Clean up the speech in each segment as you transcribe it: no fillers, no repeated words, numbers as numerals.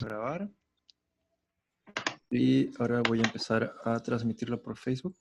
Grabar. Y ahora voy a empezar a transmitirlo por Facebook.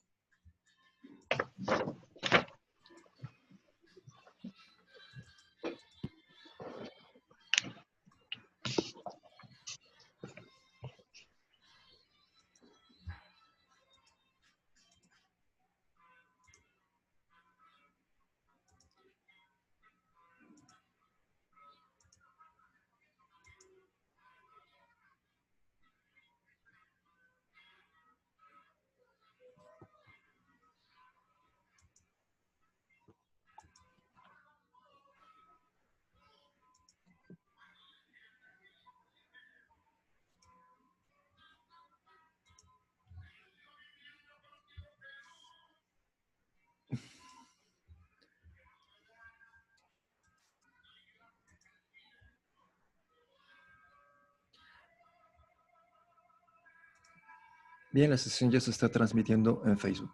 Bien, la sesión ya se está transmitiendo en Facebook.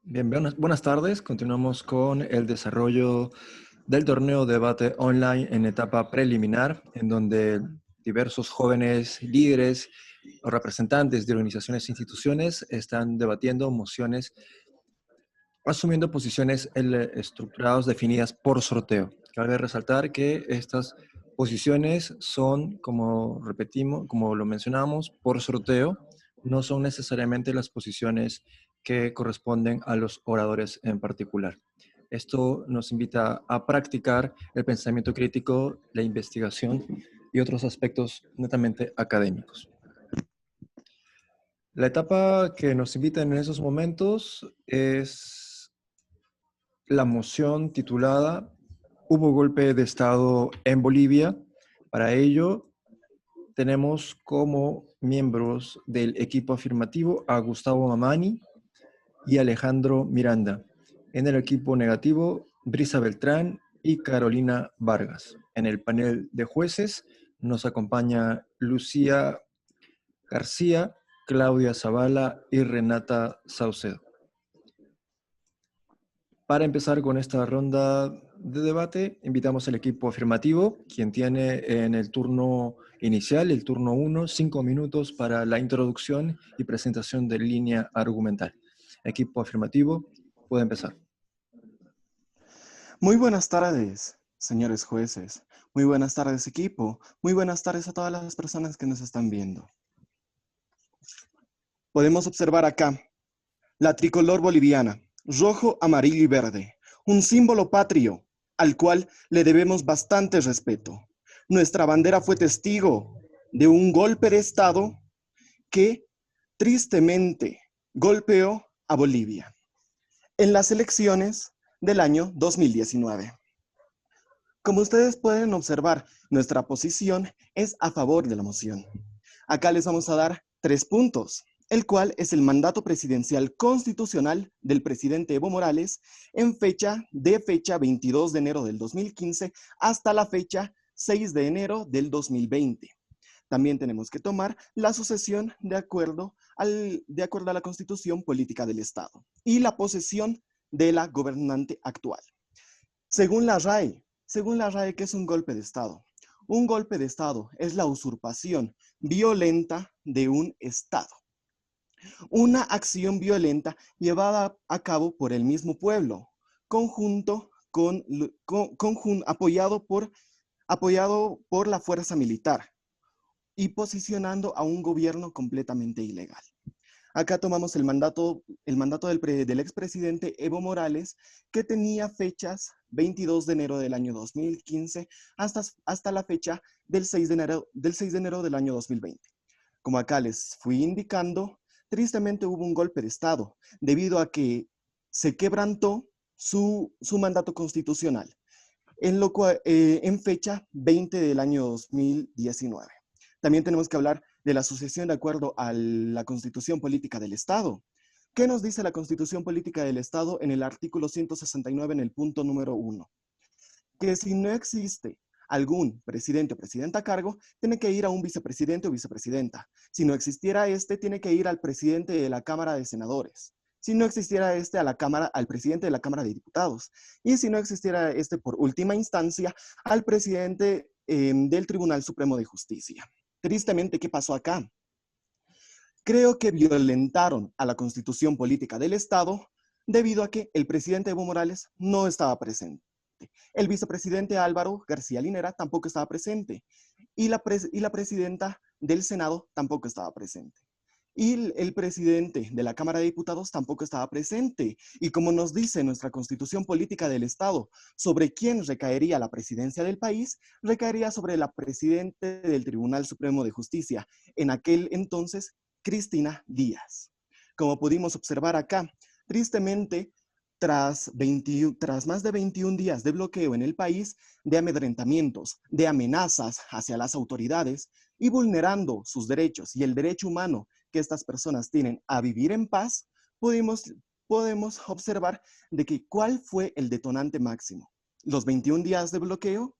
Bien, buenas tardes. Continuamos con el desarrollo del torneo debate online en etapa preliminar, en donde diversos jóvenes líderes o representantes de organizaciones e instituciones están debatiendo mociones, asumiendo posiciones estructuradas definidas por sorteo. Cabe resaltar que estas posiciones son, como repetimos, como lo mencionamos, por sorteo, no son necesariamente las posiciones que corresponden a los oradores en particular. Esto nos invita a practicar el pensamiento crítico, la investigación y otros aspectos netamente académicos. La etapa que nos invita en esos momentos es la moción titulada "Hubo golpe de Estado en Bolivia". Para ello, tenemos como miembros del equipo afirmativo a Gustavo Mamani y Alejandro Miranda. En el equipo negativo, Brisa Beltrán y Carolina Vargas. En el panel de jueces nos acompaña Lucía García, Claudia Zavala y Renata Saucedo. Para empezar con esta ronda de debate, invitamos al equipo afirmativo, quien tiene en el turno inicial, el turno 1, 5 minutos para la introducción y presentación de línea argumental. Equipo afirmativo, puede empezar. Muy buenas tardes, señores jueces. Muy buenas tardes, equipo. Muy buenas tardes a todas las personas que nos están viendo. Podemos observar acá la tricolor boliviana, rojo, amarillo y verde, un símbolo patrio al cual le debemos bastante respeto. Nuestra bandera fue testigo de un golpe de Estado que tristemente golpeó a Bolivia en las elecciones del año 2019. Como ustedes pueden observar, nuestra posición es a favor de la moción. Acá les vamos a dar 3 puntos, el cual es el mandato presidencial constitucional del presidente Evo Morales en fecha 22 de enero del 2015 hasta la fecha 6 de enero del 2020. También tenemos que tomar la sucesión de acuerdo a la Constitución Política del Estado y la posesión de la gobernante actual. Según la RAE, ¿qué es un golpe de Estado? Un golpe de Estado es la usurpación violenta de un Estado. Una acción violenta llevada a cabo por el mismo pueblo, apoyado por la fuerza militar y posicionando a un gobierno completamente ilegal. Acá tomamos el mandato del expresidente Evo Morales, que tenía fechas 22 de enero del año 2015 hasta la fecha del 6 de enero del año 2020. Como acá les fui indicando, tristemente hubo un golpe de Estado debido a que se quebrantó su mandato constitucional en fecha 20 del año 2019. También tenemos que hablar de la sucesión de acuerdo a la Constitución Política del Estado. ¿Qué nos dice la Constitución Política del Estado en el artículo 169 en el punto número 1? Que si no existe algún presidente o presidenta a cargo, tiene que ir a un vicepresidente o vicepresidenta. Si no existiera tiene que ir al presidente de la Cámara de Senadores. si no existiera este a la Cámara, al presidente de la Cámara de Diputados, y si no existiera este por última instancia, al presidente del Tribunal Supremo de Justicia. Tristemente, ¿qué pasó acá? Creo que violentaron a la Constitución Política del Estado debido a que el presidente Evo Morales no estaba presente. El vicepresidente Álvaro García Linera tampoco estaba presente y la presidenta del Senado tampoco estaba presente. Y el presidente de la Cámara de Diputados tampoco estaba presente. Y como nos dice nuestra Constitución Política del Estado, sobre quién recaería la presidencia del país, recaería sobre la presidenta del Tribunal Supremo de Justicia, en aquel entonces, Cristina Díaz. Como pudimos observar acá, tristemente, tras más de 21 días de bloqueo en el país, de amedrentamientos, de amenazas hacia las autoridades y vulnerando sus derechos y el derecho humano que estas personas tienen a vivir en paz, podemos observar de que cuál fue el detonante máximo. Los 21 días de bloqueo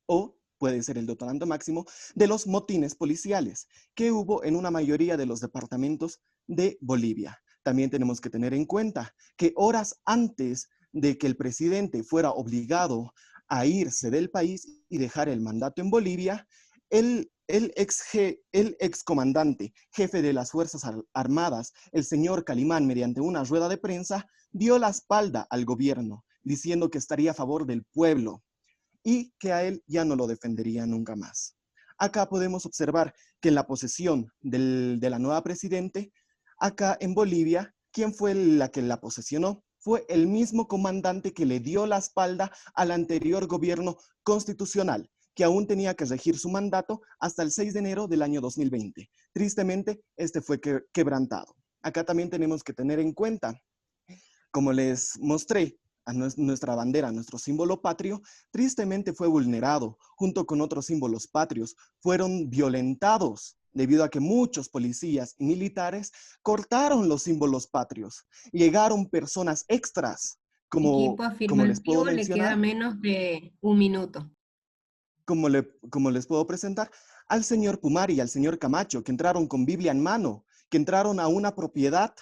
o puede ser el detonante máximo de los motines policiales que hubo en una mayoría de los departamentos de Bolivia. También tenemos que tener en cuenta que horas antes de que el presidente fuera obligado a irse del país y dejar el mandato en Bolivia, el excomandante, jefe de las Fuerzas Armadas, el señor Calimán, mediante una rueda de prensa, dio la espalda al gobierno, diciendo que estaría a favor del pueblo y que a él ya no lo defendería nunca más. Acá podemos observar que en la posesión de la nueva presidente, acá en Bolivia, ¿quién fue la que la posesionó? Fue el mismo comandante que le dio la espalda al anterior gobierno constitucional, que aún tenía que regir su mandato hasta el 6 de enero del año 2020. Tristemente, este fue quebrantado. Acá también tenemos que tener en cuenta, como les mostré, a nuestra bandera, nuestro símbolo patrio, tristemente fue vulnerado, junto con otros símbolos patrios, fueron violentados debido a que muchos policías y militares cortaron los símbolos patrios. Llegaron personas extras, Equipo como les puedo afirmativo, le queda mencionar, menos de 1 minuto. como les puedo presentar, al señor Pumari y al señor Camacho, que entraron con Biblia en mano, que entraron a una propiedad.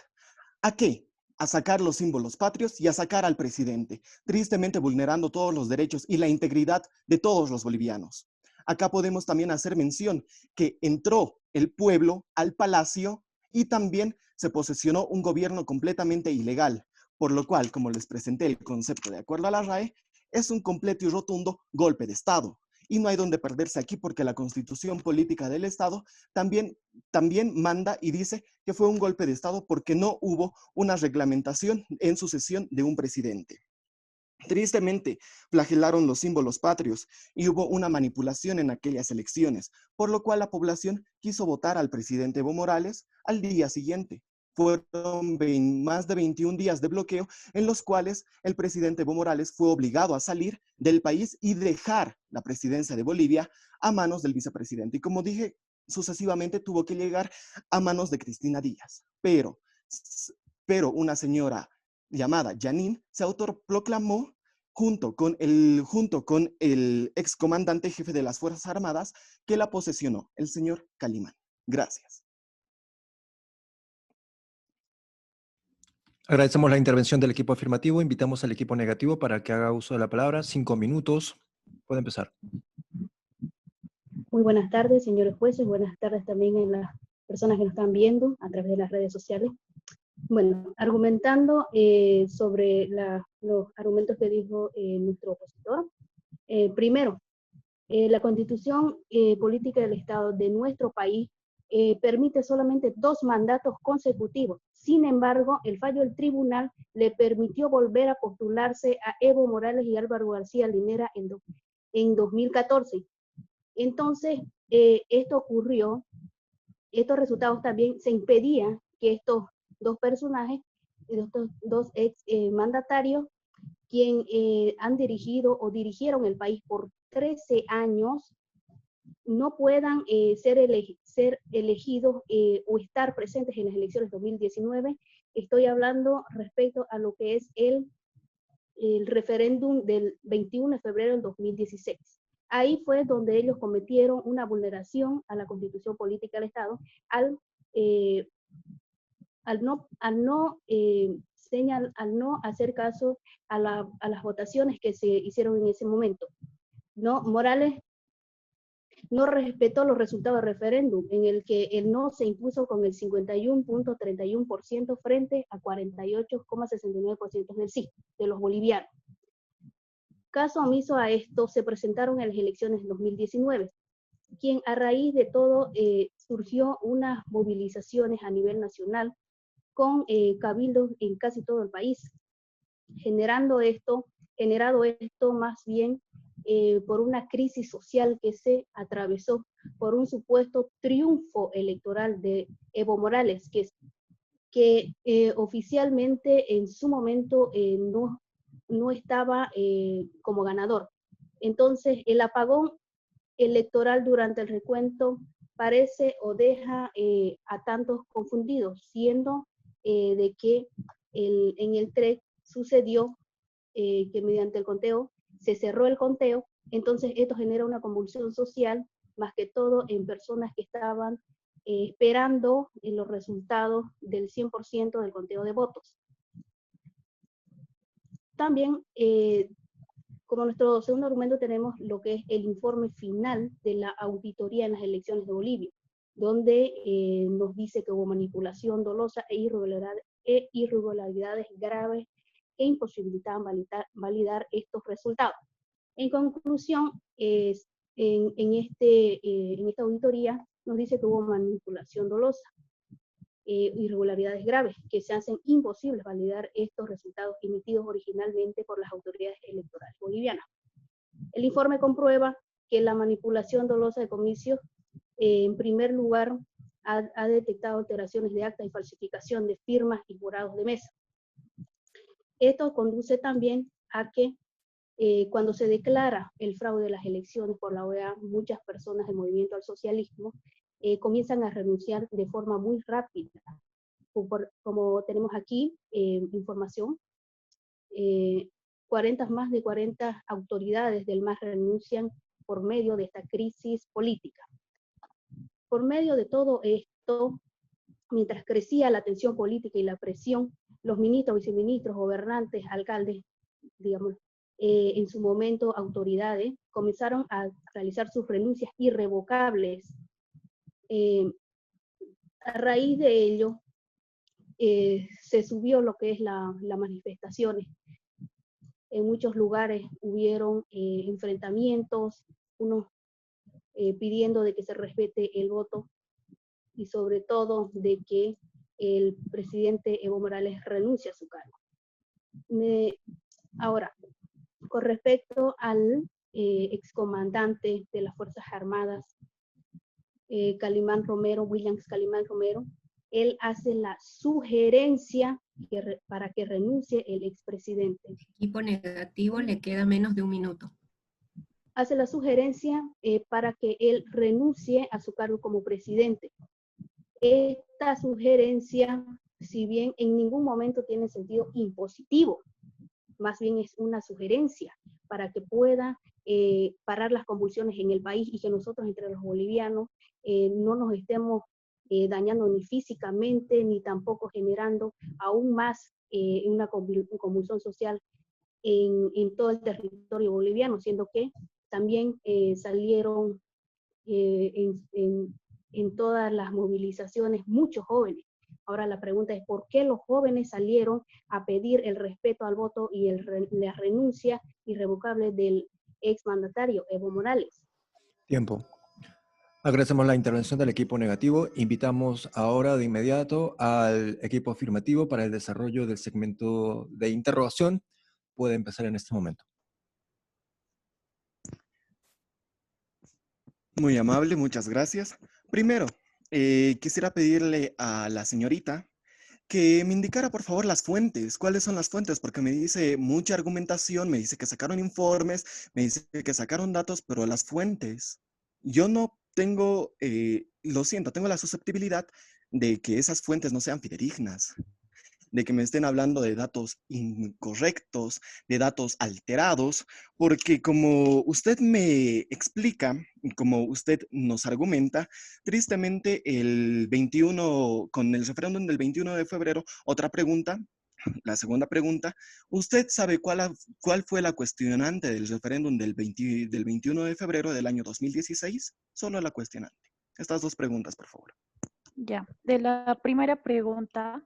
¿A qué? A sacar los símbolos patrios y a sacar al presidente, tristemente vulnerando todos los derechos y la integridad de todos los bolivianos. Acá podemos también hacer mención que entró el pueblo al palacio y también se posesionó un gobierno completamente ilegal, por lo cual, como les presenté el concepto de acuerdo a la RAE, es un completo y rotundo golpe de Estado. Y no hay donde perderse aquí porque la Constitución Política del Estado también manda y dice que fue un golpe de Estado porque no hubo una reglamentación en sucesión de un presidente. Tristemente, flagelaron los símbolos patrios y hubo una manipulación en aquellas elecciones, por lo cual la población quiso votar al presidente Evo Morales al día siguiente. Fueron más de 21 días de bloqueo en los cuales el presidente Evo Morales fue obligado a salir del país y dejar la presidencia de Bolivia a manos del vicepresidente. Y como dije, sucesivamente tuvo que llegar a manos de Cristina Díaz. Pero una señora llamada Janine se autoproclamó junto con el excomandante jefe de las Fuerzas Armadas que la posesionó, el señor Calimán. Gracias. Agradecemos la intervención del equipo afirmativo. Invitamos al equipo negativo para que haga uso de la palabra. 5 minutos. Puede empezar. Muy buenas tardes, señores jueces. Buenas tardes también a las personas que nos están viendo a través de las redes sociales. Bueno, argumentando sobre los argumentos que dijo nuestro opositor. Primero, la Constitución Política del Estado de nuestro país permite solamente 2 mandatos consecutivos. Sin embargo, el fallo del tribunal le permitió volver a postularse a Evo Morales y Álvaro García Linera en 2014. Entonces, esto ocurrió, estos resultados también se impedían que estos 2 personajes, estos 2 ex mandatarios, quien han dirigido o dirigieron el país por 13 años, no puedan ser elegidos o estar presentes en las elecciones 2019. Estoy hablando respecto a lo que es el referéndum del 21 de febrero del 2016. Ahí fue donde ellos cometieron una vulneración a la Constitución Política del Estado al no hacer caso a las votaciones que se hicieron en ese momento. ¿No? Morales no respetó los resultados del referéndum, en el que el no se impuso con el 51.31% frente a 48.69% del sí, de los bolivianos. Caso omiso a esto, se presentaron en las elecciones de 2019, quien a raíz de todo surgió unas movilizaciones a nivel nacional con cabildos en casi todo el país, generado esto más bien por una crisis social que se atravesó por un supuesto triunfo electoral de Evo Morales, que oficialmente en su momento no estaba como ganador. Entonces, el apagón electoral durante el recuento parece o deja a tantos confundidos, siendo de que en el TREC sucedió que mediante el conteo se cerró el conteo, entonces esto genera una convulsión social, más que todo en personas que estaban esperando los resultados del 100% del conteo de votos. También, como nuestro segundo argumento, tenemos lo que es el informe final de la auditoría en las elecciones de Bolivia, donde nos dice que hubo manipulación dolosa e irregularidades graves que imposibilitaban validar estos resultados. En conclusión, en esta auditoría nos dice que hubo manipulación dolosa, irregularidades graves que se hacen imposibles validar estos resultados emitidos originalmente por las autoridades electorales bolivianas. El informe comprueba que la manipulación dolosa de comicios, en primer lugar, ha detectado alteraciones de acta y falsificación de firmas y jurados de mesa. Esto conduce también a que cuando se declara el fraude de las elecciones por la OEA, muchas personas del movimiento al socialismo comienzan a renunciar de forma muy rápida. Como tenemos aquí información, más de 40 autoridades del MAS renuncian por medio de esta crisis política. Por medio de todo esto, mientras crecía la tensión política y la presión, los ministros, viceministros, gobernantes, alcaldes, digamos, en su momento autoridades, comenzaron a realizar sus renuncias irrevocables. A raíz de ello, se subió lo que es las manifestaciones. En muchos lugares hubieron enfrentamientos, unos pidiendo de que se respete el voto y sobre todo de que el presidente Evo Morales renuncie a su cargo. Ahora, con respecto al excomandante de las Fuerzas Armadas, Calimán Romero, Williams Calimán Romero, él hace la sugerencia para que renuncie el expresidente. Equipo negativo, le queda menos de un minuto. Hace la sugerencia para que él renuncie a su cargo como presidente. Esta sugerencia, si bien en ningún momento tiene sentido impositivo, más bien es una sugerencia para que pueda parar las convulsiones en el país y que nosotros entre los bolivianos no nos estemos dañando ni físicamente, ni tampoco generando aún más una convulsión social en todo el territorio boliviano, siendo que también salieron en todas las movilizaciones muchos jóvenes. Ahora la pregunta es, ¿por qué los jóvenes salieron a pedir el respeto al voto y la renuncia irrevocable del exmandatario Evo Morales? Tiempo. Agradecemos la intervención del equipo negativo. Invitamos ahora de inmediato al equipo afirmativo para el desarrollo del segmento de interrogación. Puede empezar en este momento. Muy amable, muchas gracias. Primero, quisiera pedirle a la señorita que me indicara, por favor, las fuentes. ¿Cuáles son las fuentes? Porque me dice mucha argumentación, me dice que sacaron informes, me dice que sacaron datos, pero las fuentes, yo no tengo, lo siento, tengo la susceptibilidad de que esas fuentes no sean fidedignas. de que me estén hablando de datos incorrectos, de datos alterados, porque como usted me explica, y como usted nos argumenta, tristemente el 21, con el referéndum del 21 de febrero, otra pregunta, la segunda pregunta, ¿usted sabe cuál fue la cuestionante del referéndum del 21 de febrero del año 2016? Solo la cuestionante. Estas dos preguntas, por favor. Ya, de la primera pregunta,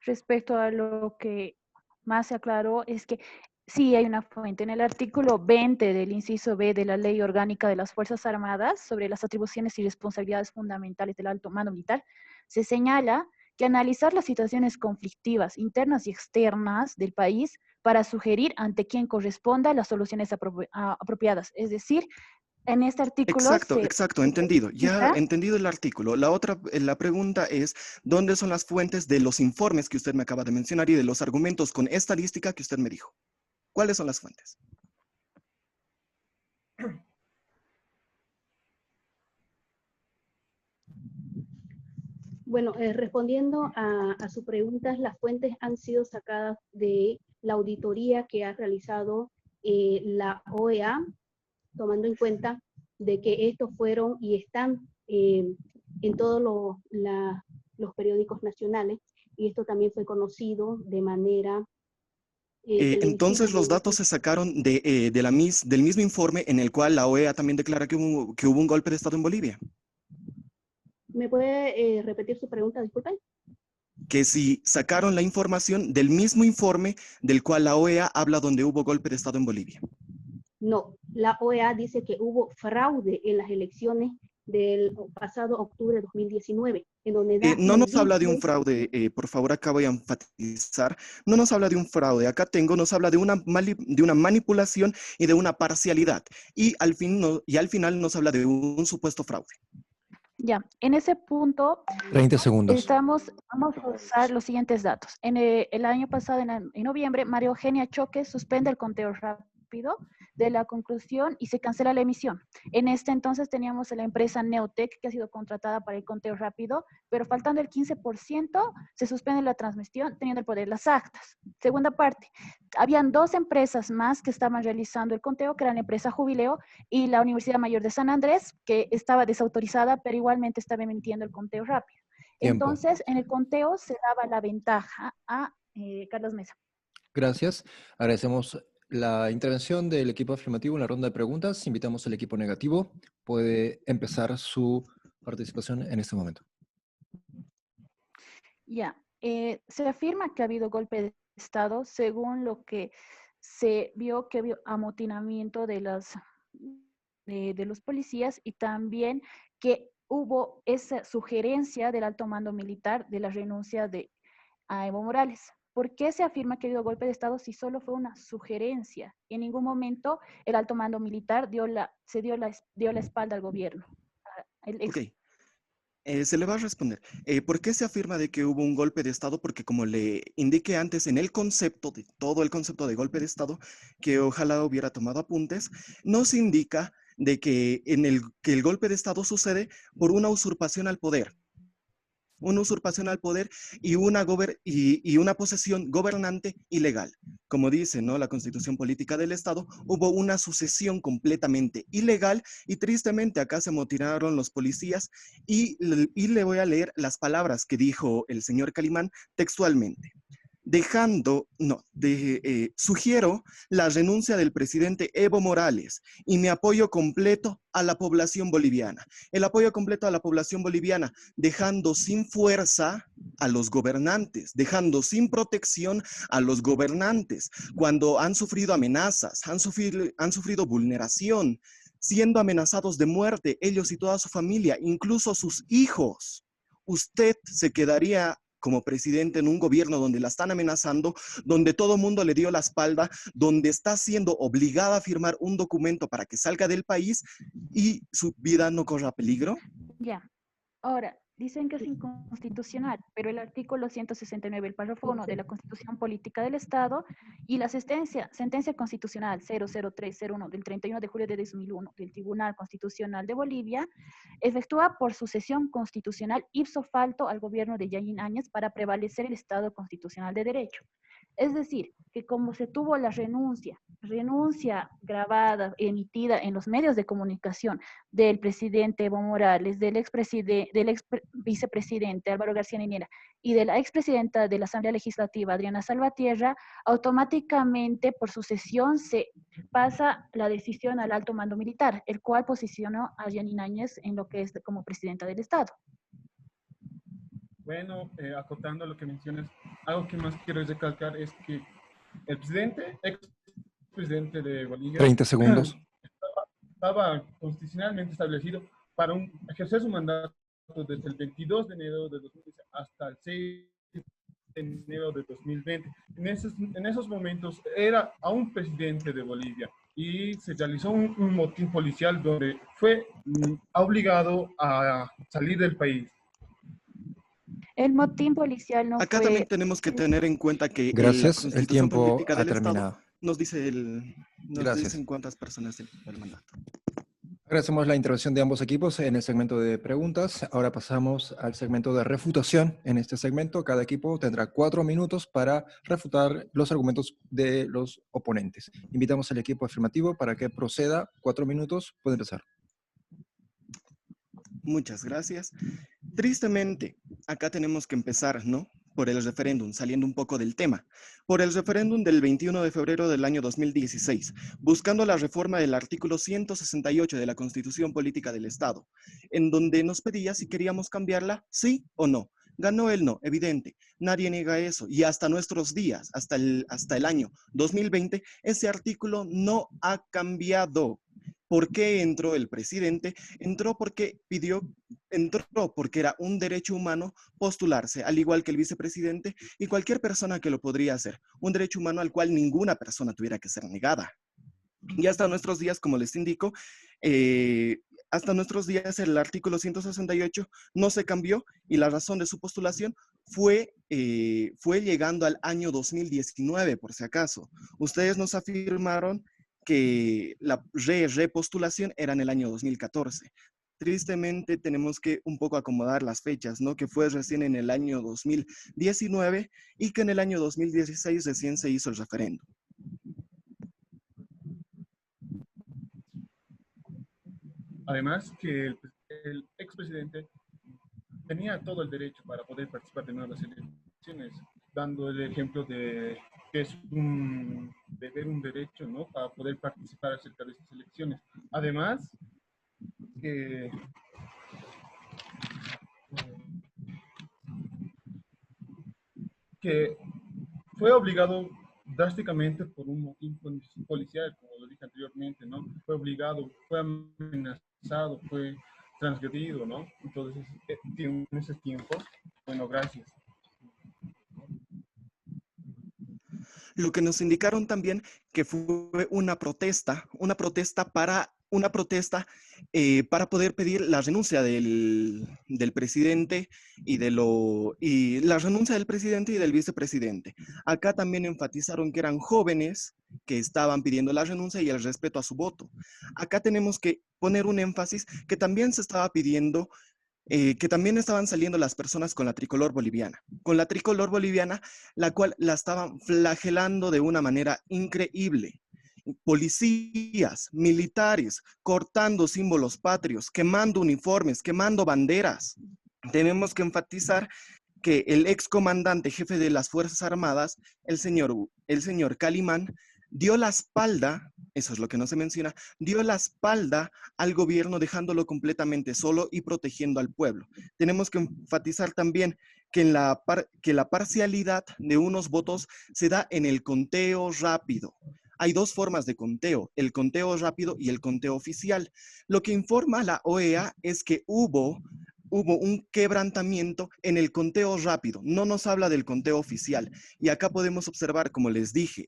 respecto a lo que más se aclaró, es que sí hay una fuente. En el artículo 20 del inciso B de la Ley Orgánica de las Fuerzas Armadas sobre las atribuciones y responsabilidades fundamentales del alto mando militar, se señala que analizar las situaciones conflictivas internas y externas del país para sugerir ante quién corresponda las soluciones apropiadas. Es decir, en este artículo Exacto, entendido. Ya entendido el artículo. La pregunta es, ¿dónde son las fuentes de los informes que usted me acaba de mencionar y de los argumentos con estadística que usted me dijo? ¿Cuáles son las fuentes? Bueno, respondiendo a su pregunta, las fuentes han sido sacadas de la auditoría que ha realizado la OEA, tomando en cuenta de que estos fueron y están en todos los periódicos nacionales, y esto también fue conocido de manera entonces los datos se sacaron del mismo informe en el cual la OEA también declara que hubo un golpe de Estado en Bolivia. ¿Me puede repetir su pregunta, disculpen? Que si sacaron la información del mismo informe del cual la OEA habla donde hubo golpe de Estado en Bolivia. No, la OEA dice que hubo fraude en las elecciones del pasado octubre de 2019, en donde no nos habla de un fraude, por favor, acá voy a enfatizar, no nos habla de un fraude, acá nos habla de una manipulación y de una parcialidad, y al final nos habla de un supuesto fraude. Ya, en ese punto, 30 segundos. vamos a usar los siguientes datos. En el año pasado, en noviembre, María Eugenia Choque suspende el conteo rápido de la conclusión y se cancela la emisión. En este entonces teníamos a la empresa Neotec, que ha sido contratada para el conteo rápido, pero faltando el 15%, se suspende la transmisión, teniendo el poder las actas. Segunda parte, habían dos empresas más que estaban realizando el conteo, que eran la empresa Jubileo y la Universidad Mayor de San Andrés, que estaba desautorizada, pero igualmente estaba emitiendo el conteo rápido. Tiempo. Entonces, en el conteo se daba la ventaja a Carlos Mesa. Gracias. Agradecemos la intervención del equipo afirmativo en la ronda de preguntas. Invitamos al equipo negativo. Puede empezar su participación en este momento. Ya, se afirma que ha habido golpe de Estado según lo que se vio que había amotinamiento de los policías y también que hubo esa sugerencia del alto mando militar de la renuncia a Evo Morales. ¿Por qué se afirma que ha habido golpe de Estado si solo fue una sugerencia? En ningún momento el alto mando militar dio la espalda al gobierno. Ok. Se le va a responder. ¿Por qué se afirma de que hubo un golpe de Estado? Porque como le indiqué antes, en el concepto de todo el concepto de golpe de Estado, que ojalá hubiera tomado apuntes, nos indica de que que el golpe de Estado sucede por una usurpación al poder. Una usurpación al poder y una posesión gobernante ilegal. Como dice, ¿no?, la Constitución Política del Estado, hubo una sucesión completamente ilegal y tristemente acá se motinaron los policías y le voy a leer las palabras que dijo el señor Calimán textualmente. Sugiero la renuncia del presidente Evo Morales y mi apoyo completo a la población boliviana. El apoyo completo a la población boliviana, dejando sin fuerza a los gobernantes, dejando sin protección a los gobernantes, cuando han sufrido amenazas, han sufrido vulneración, siendo amenazados de muerte, ellos y toda su familia, incluso sus hijos. Usted se quedaría como presidente en un gobierno donde la están amenazando, donde todo mundo le dio la espalda, donde está siendo obligada a firmar un documento para que salga del país y su vida no corra peligro? Ya. Ahora, dicen que es inconstitucional, pero el artículo 169, el párrafo 1 de la Constitución Política del Estado y la sentencia constitucional 00301 del 31 de julio de 2001 del Tribunal Constitucional de Bolivia efectúa por sucesión constitucional ipso facto al gobierno de Yanin Áñez para prevalecer el Estado constitucional de derecho. Es decir, que como se tuvo la renuncia grabada, emitida en los medios de comunicación del presidente Evo Morales, del ex vicepresidente Álvaro García Linera y de la expresidenta de la Asamblea Legislativa, Adriana Salvatierra, automáticamente por sucesión se pasa la decisión al alto mando militar, el cual posicionó a Yanin Áñez en lo que es como presidenta del Estado. Bueno, acotando lo que mencionas, algo que más quiero recalcar es que el expresidente de Bolivia 30 segundos. Estaba constitucionalmente establecido para ejercer su mandato desde el 22 de enero de 2010 hasta el 6 de enero de 2020. En esos momentos era aún presidente de Bolivia y se realizó un motín policial donde fue obligado a salir del país. El motín policial no Acá fue... también tenemos que tener en cuenta que Gracias, la el Constitución tiempo Política ha del terminado. Estado nos dice Gracias. dicen cuántas personas el mandato. Agradecemos la intervención de ambos equipos en el segmento de preguntas. Ahora pasamos al segmento de refutación. En este segmento, cada equipo tendrá 4 minutos para refutar los argumentos de los oponentes. Invitamos al equipo afirmativo para que proceda. 4 minutos, puede empezar. Muchas gracias. Tristemente, acá tenemos que empezar, ¿no? Por el referéndum, saliendo un poco del tema. Por el referéndum del 21 de febrero del año 2016, buscando la reforma del artículo 168 de la Constitución Política del Estado, en donde nos pedía si queríamos cambiarla, sí o no. Ganó el no, evidente. Nadie niega eso. Y hasta nuestros días, hasta el año 2020, ese artículo no ha cambiado. ¿Por qué entró el presidente? Entró porque era un derecho humano postularse, al igual que el vicepresidente y cualquier persona que lo podría hacer. Un derecho humano al cual ninguna persona tuviera que ser negada. Y hasta nuestros días, como les indico, hasta nuestros días el artículo 168 no se cambió y la razón de su postulación fue llegando al año 2019, por si acaso. Ustedes nos afirmaron que la repostulación era en el año 2014. Tristemente tenemos que un poco acomodar las fechas, ¿no? Que fue recién en el año 2019 y que en el año 2016 recién se hizo el referéndum. Además que el expresidente tenía todo el derecho para poder participar de nuevas elecciones, dando el ejemplo de que es un deber, un derecho, ¿no? Para poder participar acerca de estas elecciones. Además, que fue obligado drásticamente por un motín policial, como lo dije anteriormente, ¿no? Fue obligado, fue amenazado, fue transgredido, ¿no? Entonces, en ese tiempo, bueno, gracias. Lo que nos indicaron también que fue una protesta para poder pedir la renuncia del presidente y la renuncia del presidente y del vicepresidente. Acá también enfatizaron que eran jóvenes que estaban pidiendo la renuncia y el respeto a su voto. Acá tenemos que poner un énfasis que también se estaba pidiendo, que también estaban saliendo las personas con la tricolor boliviana. Con la tricolor boliviana, la cual la estaban flagelando de una manera increíble. Policías, militares, cortando símbolos patrios, quemando uniformes, quemando banderas. Tenemos que enfatizar que el excomandante jefe de las Fuerzas Armadas, el señor Calimán, dio la espalda, eso es lo que no se menciona, dio la espalda al gobierno dejándolo completamente solo y protegiendo al pueblo. Tenemos que enfatizar también que la parcialidad de unos votos se da en el conteo rápido. Hay dos formas de conteo, el conteo rápido y el conteo oficial. Lo que informa la OEA es que hubo hubo un quebrantamiento en el conteo rápido. No nos habla del conteo oficial. Y acá podemos observar, como les dije,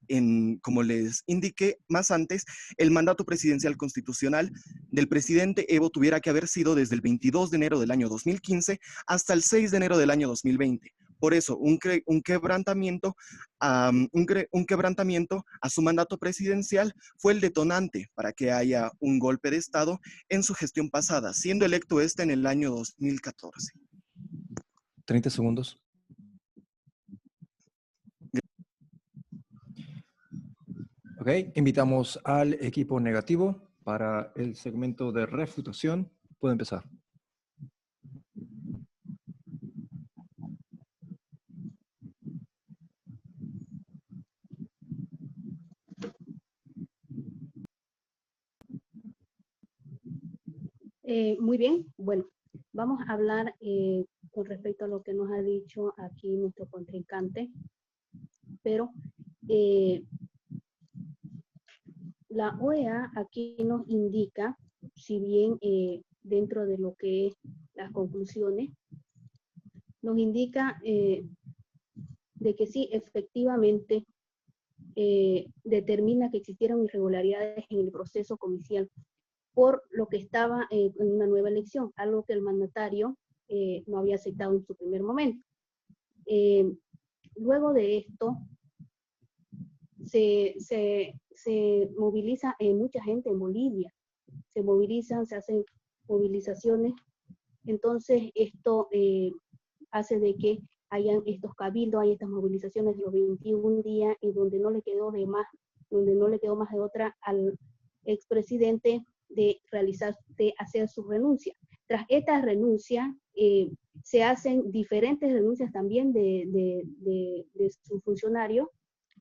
como les indiqué más antes, el mandato presidencial constitucional del presidente Evo tuviera que haber sido desde el 22 de enero del año 2015 hasta el 6 de enero del año 2020. Por eso, un quebrantamiento a su mandato presidencial fue el detonante para que haya un golpe de Estado en su gestión pasada, siendo electo en el año 2014. 30 segundos. Ok, invitamos al equipo negativo para el segmento de refutación. Puede empezar. Muy bien, bueno, vamos a hablar con respecto a lo que nos ha dicho aquí nuestro contrincante, pero la OEA aquí nos indica, si bien dentro de lo que es las conclusiones, nos indica de que sí, efectivamente, determina que existieron irregularidades en el proceso comicial por lo que estaba en una nueva elección, algo que el mandatario no había aceptado en su primer momento. Luego de esto, se moviliza mucha gente en Bolivia, se movilizan, se hacen movilizaciones, entonces esto hace de que hayan estos cabildos, hay estas movilizaciones de los 21 días y donde no le quedó más de otra al expresidente de hacer su renuncia. Tras esta renuncia, se hacen diferentes renuncias también de su funcionario,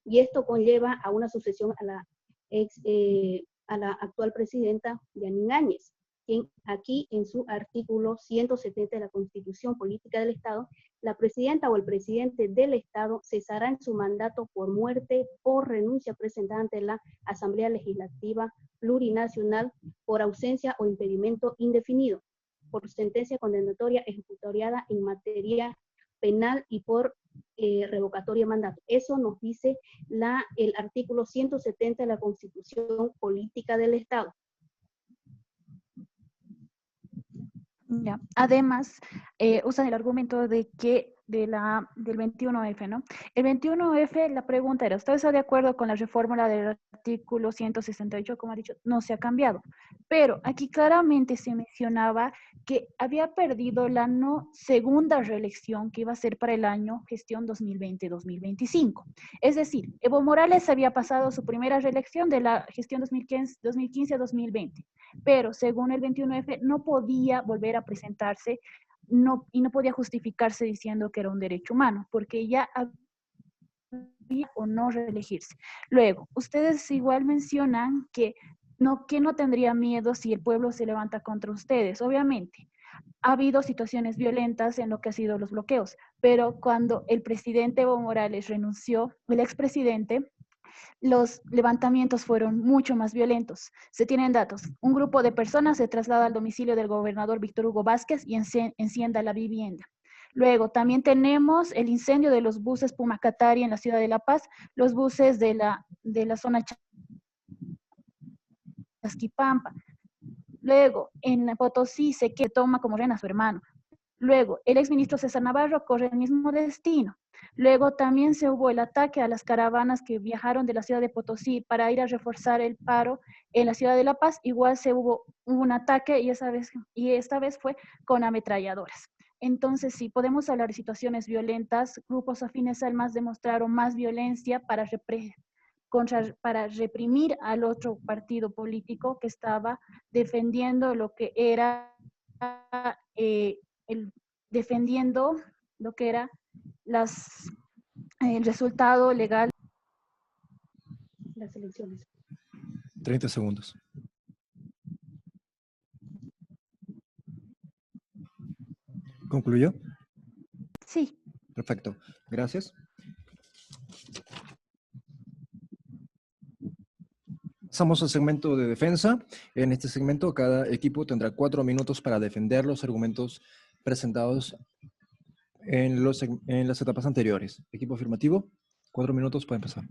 y esto conlleva a una sucesión a la actual presidenta Yanine Áñez, quien aquí en su artículo 170 de la Constitución Política del Estado, la presidenta o el presidente del Estado cesará en su mandato por muerte o renuncia presentada ante la Asamblea Legislativa Plurinacional por ausencia o impedimento indefinido, por sentencia condenatoria ejecutoriada en materia penal y por revocatoria de mandato. Eso nos dice el artículo 170 de la Constitución Política del Estado. Ya. Además, usan el argumento de que del 21F, ¿no? El 21F, la pregunta era, ¿usted está de acuerdo con la reforma del artículo 168? Como ha dicho, no se ha cambiado. Pero aquí claramente se mencionaba que había perdido la no segunda reelección que iba a ser para el año gestión 2020-2025. Es decir, Evo Morales había pasado su primera reelección de la gestión 2015-2020, pero según el 21F no podía volver a presentarse y no podía justificarse diciendo que era un derecho humano, porque ya había o no reelegirse. Luego, ustedes igual mencionan que no tendría miedo si el pueblo se levanta contra ustedes. Obviamente, ha habido situaciones violentas en lo que ha sido los bloqueos, pero cuando el presidente Evo Morales renunció, el expresidente, los levantamientos fueron mucho más violentos. Se tienen datos. Un grupo de personas se traslada al domicilio del gobernador Víctor Hugo Vázquez y encienda la vivienda. Luego también tenemos el incendio de los buses Pumacatari en la ciudad de La Paz, los buses de la zona Chasquipampa. Luego en Potosí se toma como rehén a su hermano. Luego, el exministro César Navarro corre el mismo destino. Luego también se hubo el ataque a las caravanas que viajaron de la ciudad de Potosí para ir a reforzar el paro en la ciudad de La Paz. Igual hubo un ataque y esta vez fue con ametralladoras. Entonces, sí, podemos hablar de situaciones violentas. Grupos afines al MAS demostraron más violencia para reprimir al otro partido político que estaba defendiendo lo que era defendiendo lo que era el resultado legal de las elecciones. 30 segundos. ¿Concluyó? Sí. Perfecto. Gracias. Pasamos al segmento de defensa. En este segmento, cada equipo tendrá 4 minutos para defender los argumentos presentados en las etapas anteriores. Equipo afirmativo, 4 minutos, pueden pasar.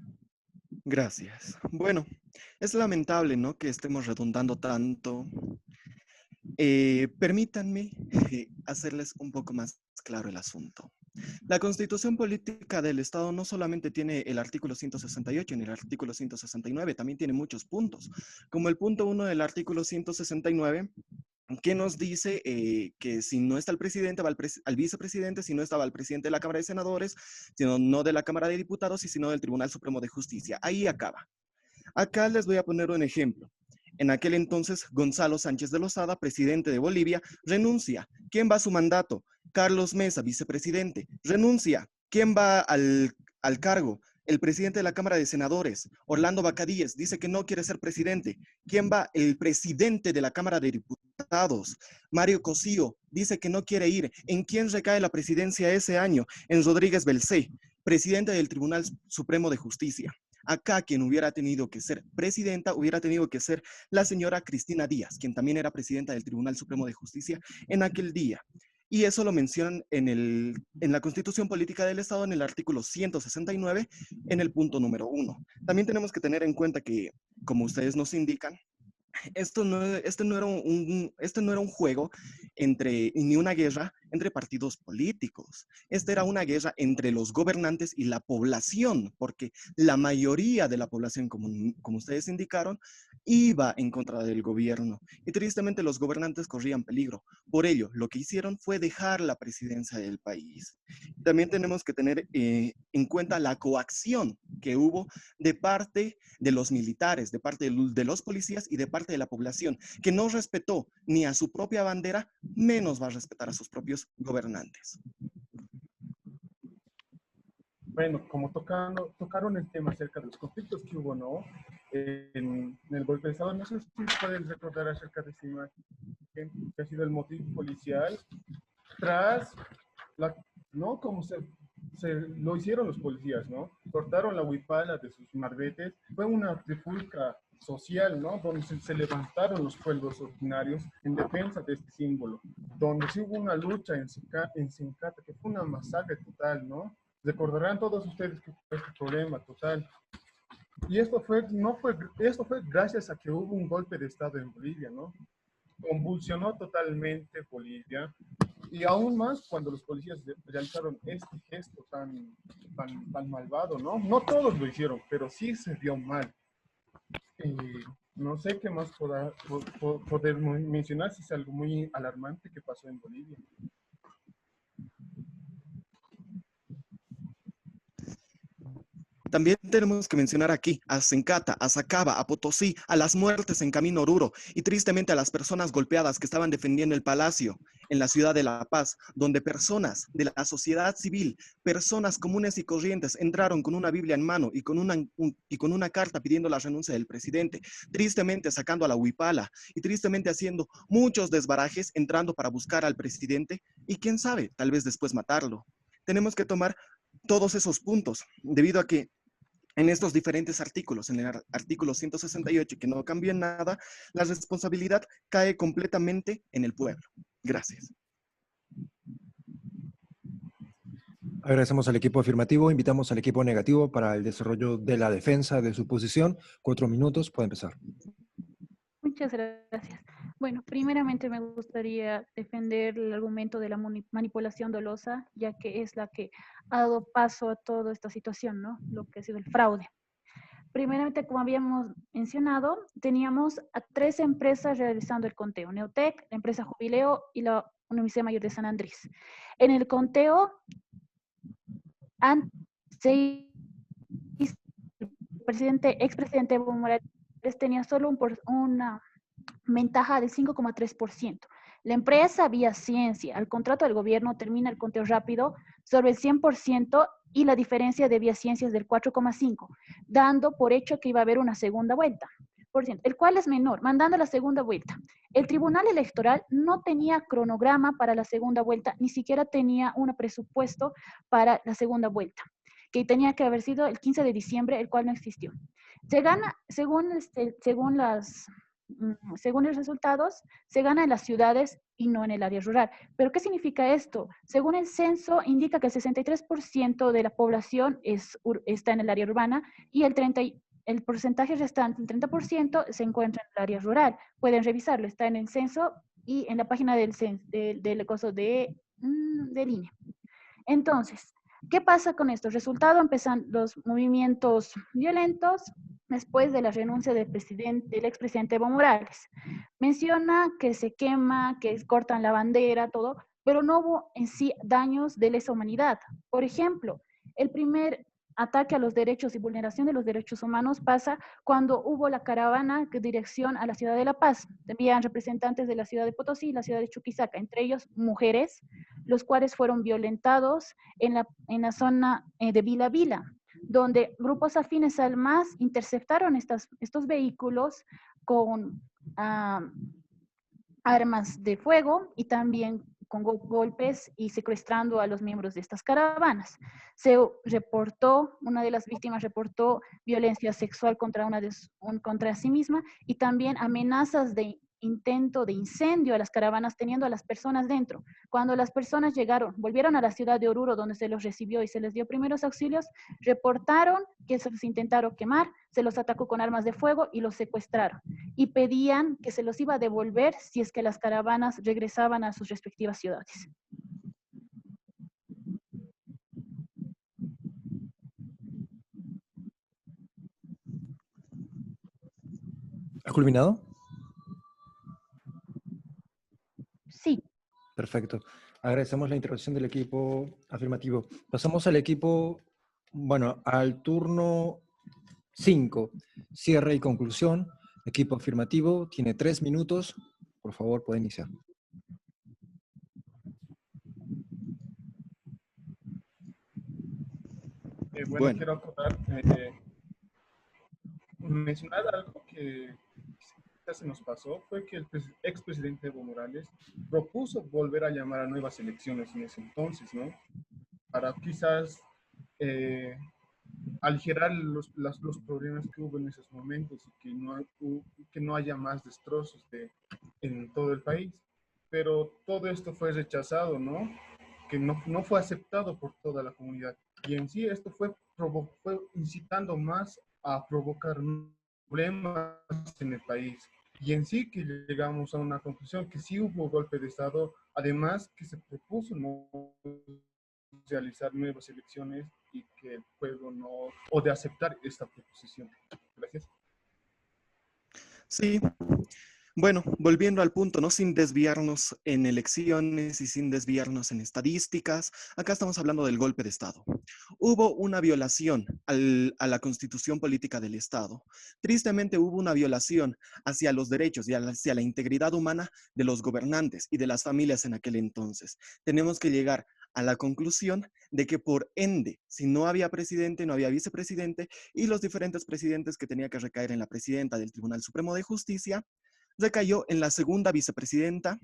Gracias. Bueno, es lamentable, ¿no?, que estemos redundando tanto. Permítanme hacerles un poco más claro el asunto. La Constitución Política del Estado no solamente tiene el artículo 168 ni el artículo 169, también tiene muchos puntos, como el punto 1 del artículo 169, que nos dice que si no está el presidente, va al vicepresidente, si no estaba el presidente de la Cámara de Senadores, sino no de la Cámara de Diputados y sino del Tribunal Supremo de Justicia. Ahí acaba. Acá les voy a poner un ejemplo. En aquel entonces, Gonzalo Sánchez de Lozada, presidente de Bolivia, renuncia. ¿Quién va a su mandato? Carlos Mesa, vicepresidente, renuncia. ¿Quién va al cargo? El presidente de la Cámara de Senadores, Orlando Bacadíes, dice que no quiere ser presidente. ¿Quién va? El presidente de la Cámara de Diputados, Mario Cosío, dice que no quiere ir. ¿En quién recae la presidencia ese año? En Rodríguez Belcé, presidente del Tribunal Supremo de Justicia. Acá quien hubiera tenido que ser presidenta hubiera tenido que ser la señora Cristina Díaz, quien también era presidenta del Tribunal Supremo de Justicia en aquel día. Y eso lo mencionan en la Constitución Política del Estado, en el artículo 169, en el punto número 1. También tenemos que tener en cuenta que, como ustedes nos indican, este no era un juego ni una guerra entre partidos políticos. Esta era una guerra entre los gobernantes y la población, porque la mayoría de la población, como ustedes indicaron, iba en contra del gobierno. Y tristemente los gobernantes corrían peligro. Por ello, lo que hicieron fue dejar la presidencia del país. También tenemos que tener en cuenta la coacción que hubo de parte de los militares, de parte de los policías y de parte de la población, que no respetó ni a su propia bandera, menos va a respetar a sus propios gobernantes. Bueno, como tocaron el tema acerca de los conflictos que hubo, ¿no? En el golpe de Estado, no sé si pueden recordar acerca de esta imagen, que ha sido el motivo policial tras ¿no? Como se lo hicieron los policías, ¿no? Cortaron la huipala de sus marbetes. Fue una trifulca social, ¿no? Donde se levantaron los pueblos originarios en defensa de este símbolo. Donde sí hubo una lucha en Sincata, que fue una masacre total, ¿no? Recordarán todos ustedes que fue este problema total. Y esto fue gracias a que hubo un golpe de Estado en Bolivia, ¿no? Convulsionó totalmente Bolivia. Y aún más cuando los policías realizaron este gesto tan malvado, ¿no? No todos lo hicieron, pero sí se vio mal. No sé qué más poder mencionar, si es algo muy alarmante que pasó en Bolivia. También tenemos que mencionar aquí a Sencata, a Sacaba, a Potosí, a las muertes en Camino Oruro y tristemente a las personas golpeadas que estaban defendiendo el palacio en la ciudad de La Paz, donde personas de la sociedad civil, personas comunes y corrientes entraron con una Biblia en mano y con una carta pidiendo la renuncia del presidente, tristemente sacando a la huipala y tristemente haciendo muchos desbarajes, entrando para buscar al presidente y quién sabe, tal vez después matarlo. Tenemos que tomar todos esos puntos, debido a que en estos diferentes artículos, en el artículo 168, que no cambió en nada, la responsabilidad cae completamente en el pueblo. Gracias. Agradecemos al equipo afirmativo. Invitamos al equipo negativo para el desarrollo de la defensa de su posición. 4 minutos, puede empezar. Muchas gracias. Bueno, primeramente me gustaría defender el argumento de la manipulación dolosa, ya que es la que ha dado paso a toda esta situación, ¿no? Lo que ha sido el fraude. Primeramente, como habíamos mencionado, teníamos a 3 empresas realizando el conteo: Neotec, la empresa Jubileo y la Universidad Mayor de San Andrés. En el conteo, el expresidente Evo Morales tenía solo una ventaja del 5,3%. La empresa Vía Ciencia, al contrato del gobierno, termina el conteo rápido sobre el 100% y la diferencia de Vía Ciencia es del 4,5%, dando por hecho que iba a haber una segunda vuelta, el cual es menor, mandando la segunda vuelta. El Tribunal Electoral no tenía cronograma para la segunda vuelta, ni siquiera tenía un presupuesto para la segunda vuelta, que tenía que haber sido el 15 de diciembre, el cual no existió. Se gana, según según los resultados, se gana en las ciudades y no en el área rural. ¿Pero qué significa esto? Según el censo, indica que el 63% de la población está en el área urbana y el porcentaje restante, el 30%, se encuentra en el área rural. Pueden revisarlo, está en el censo y en la página del coso del INE. Entonces, ¿qué pasa con esto? Resultado, empiezan los movimientos violentos después de la renuncia del expresidente Evo Morales. Menciona que se quema, que cortan la bandera, todo, pero no hubo en sí daños de lesa humanidad. Por ejemplo, el primer ataque a los derechos y vulneración de los derechos humanos pasa cuando hubo la caravana de dirección a la ciudad de La Paz. Habían representantes de la ciudad de Potosí y la ciudad de Chuquisaca, entre ellos mujeres, los cuales fueron violentados en la zona de Vila Vila, donde grupos afines al MAS interceptaron estos vehículos con armas de fuego y también con golpes y secuestrando a los miembros de estas caravanas. Una de las víctimas reportó violencia sexual contra sí misma y también amenazas de intento de incendio a las caravanas teniendo a las personas dentro. Cuando las personas volvieron a la ciudad de Oruro, donde se los recibió y se les dio primeros auxilios, reportaron que se los intentaron quemar, se los atacó con armas de fuego y los secuestraron. Y pedían que se los iba a devolver si es que las caravanas regresaban a sus respectivas ciudades. ¿Ha culminado? Sí. Perfecto. Agradecemos la intervención del equipo afirmativo. Pasamos al equipo, al turno 5, cierre y conclusión. Equipo afirmativo tiene 3 minutos. Por favor, puede iniciar. Bueno, quiero acotar, mencionar algo que se nos pasó, fue que el expresidente Evo Morales propuso volver a llamar a nuevas elecciones en ese entonces, ¿no? Para quizás aligerar los problemas que hubo en esos momentos y que no haya más destrozos en todo el país. Pero todo esto fue rechazado, ¿no? Que no fue aceptado por toda la comunidad. Y en sí esto fue incitando más a provocar problemas en el país. Y en sí que llegamos a una conclusión que sí hubo golpe de Estado, además que se propuso no realizar nuevas elecciones y que el pueblo o de aceptar esta proposición. Gracias. Sí. Bueno, volviendo al punto, ¿no? Sin desviarnos en elecciones y sin desviarnos en estadísticas, acá estamos hablando del golpe de Estado. Hubo una violación a la constitución política del Estado. Tristemente hubo una violación hacia los derechos y hacia la integridad humana de los gobernantes y de las familias en aquel entonces. Tenemos que llegar a la conclusión de que por ende, si no había presidente, no había vicepresidente y los diferentes presidentes que tenía que recaer en la presidenta del Tribunal Supremo de Justicia, recayó en la segunda vicepresidenta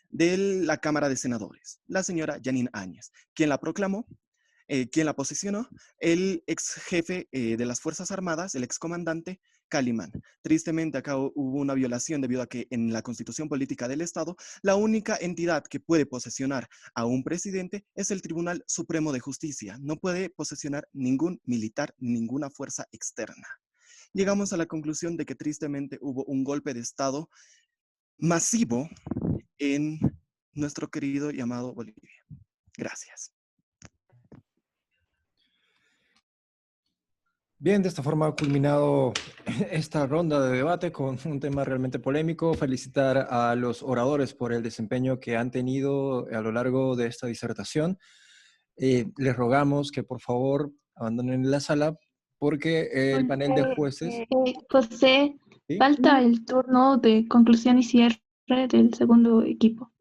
de la Cámara de Senadores, la señora Yanine Áñez, quien la proclamó, quien la posicionó, el ex jefe de las Fuerzas Armadas, el ex comandante Calimán. Tristemente acá hubo una violación debido a que en la Constitución Política del Estado, la única entidad que puede posesionar a un presidente es el Tribunal Supremo de Justicia. No puede posesionar ningún militar ni ninguna fuerza externa. Llegamos a la conclusión de que tristemente hubo un golpe de Estado masivo en nuestro querido y amado Bolivia. Gracias. Bien, de esta forma ha culminado esta ronda de debate con un tema realmente polémico. Felicitar a los oradores por el desempeño que han tenido a lo largo de esta disertación. Les rogamos que por favor abandonen la sala porque el panel de jueces... José, ¿Sí? falta el turno de conclusión y cierre del segundo equipo.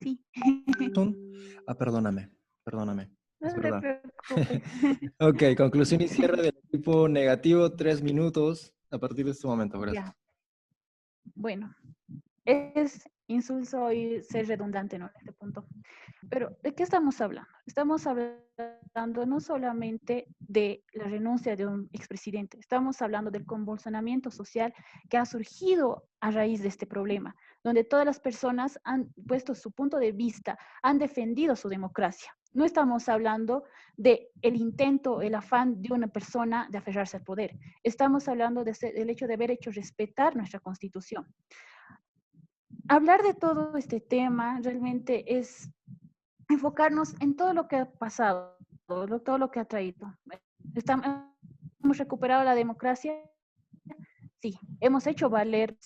Sí. Perdóname. Es No verdad. te preocupes. Ok, conclusión y cierre del equipo negativo, 3 minutos a partir de este momento. Gracias. Ya. Bueno, es insulso y ser redundante, ¿no? En este punto. Pero, ¿de qué estamos hablando? Estamos hablando no solamente de la renuncia de un expresidente, estamos hablando del convulsionamiento social que ha surgido a raíz de este problema, donde todas las personas han puesto su punto de vista, han defendido su democracia. No estamos hablando del intento, el afán de una persona de aferrarse al poder. Estamos hablando del hecho de haber hecho respetar nuestra Constitución. Hablar de todo este tema realmente es enfocarnos en todo lo que ha pasado, todo lo que ha traído. ¿Hemos recuperado la democracia? Sí. ¿Hemos hecho valer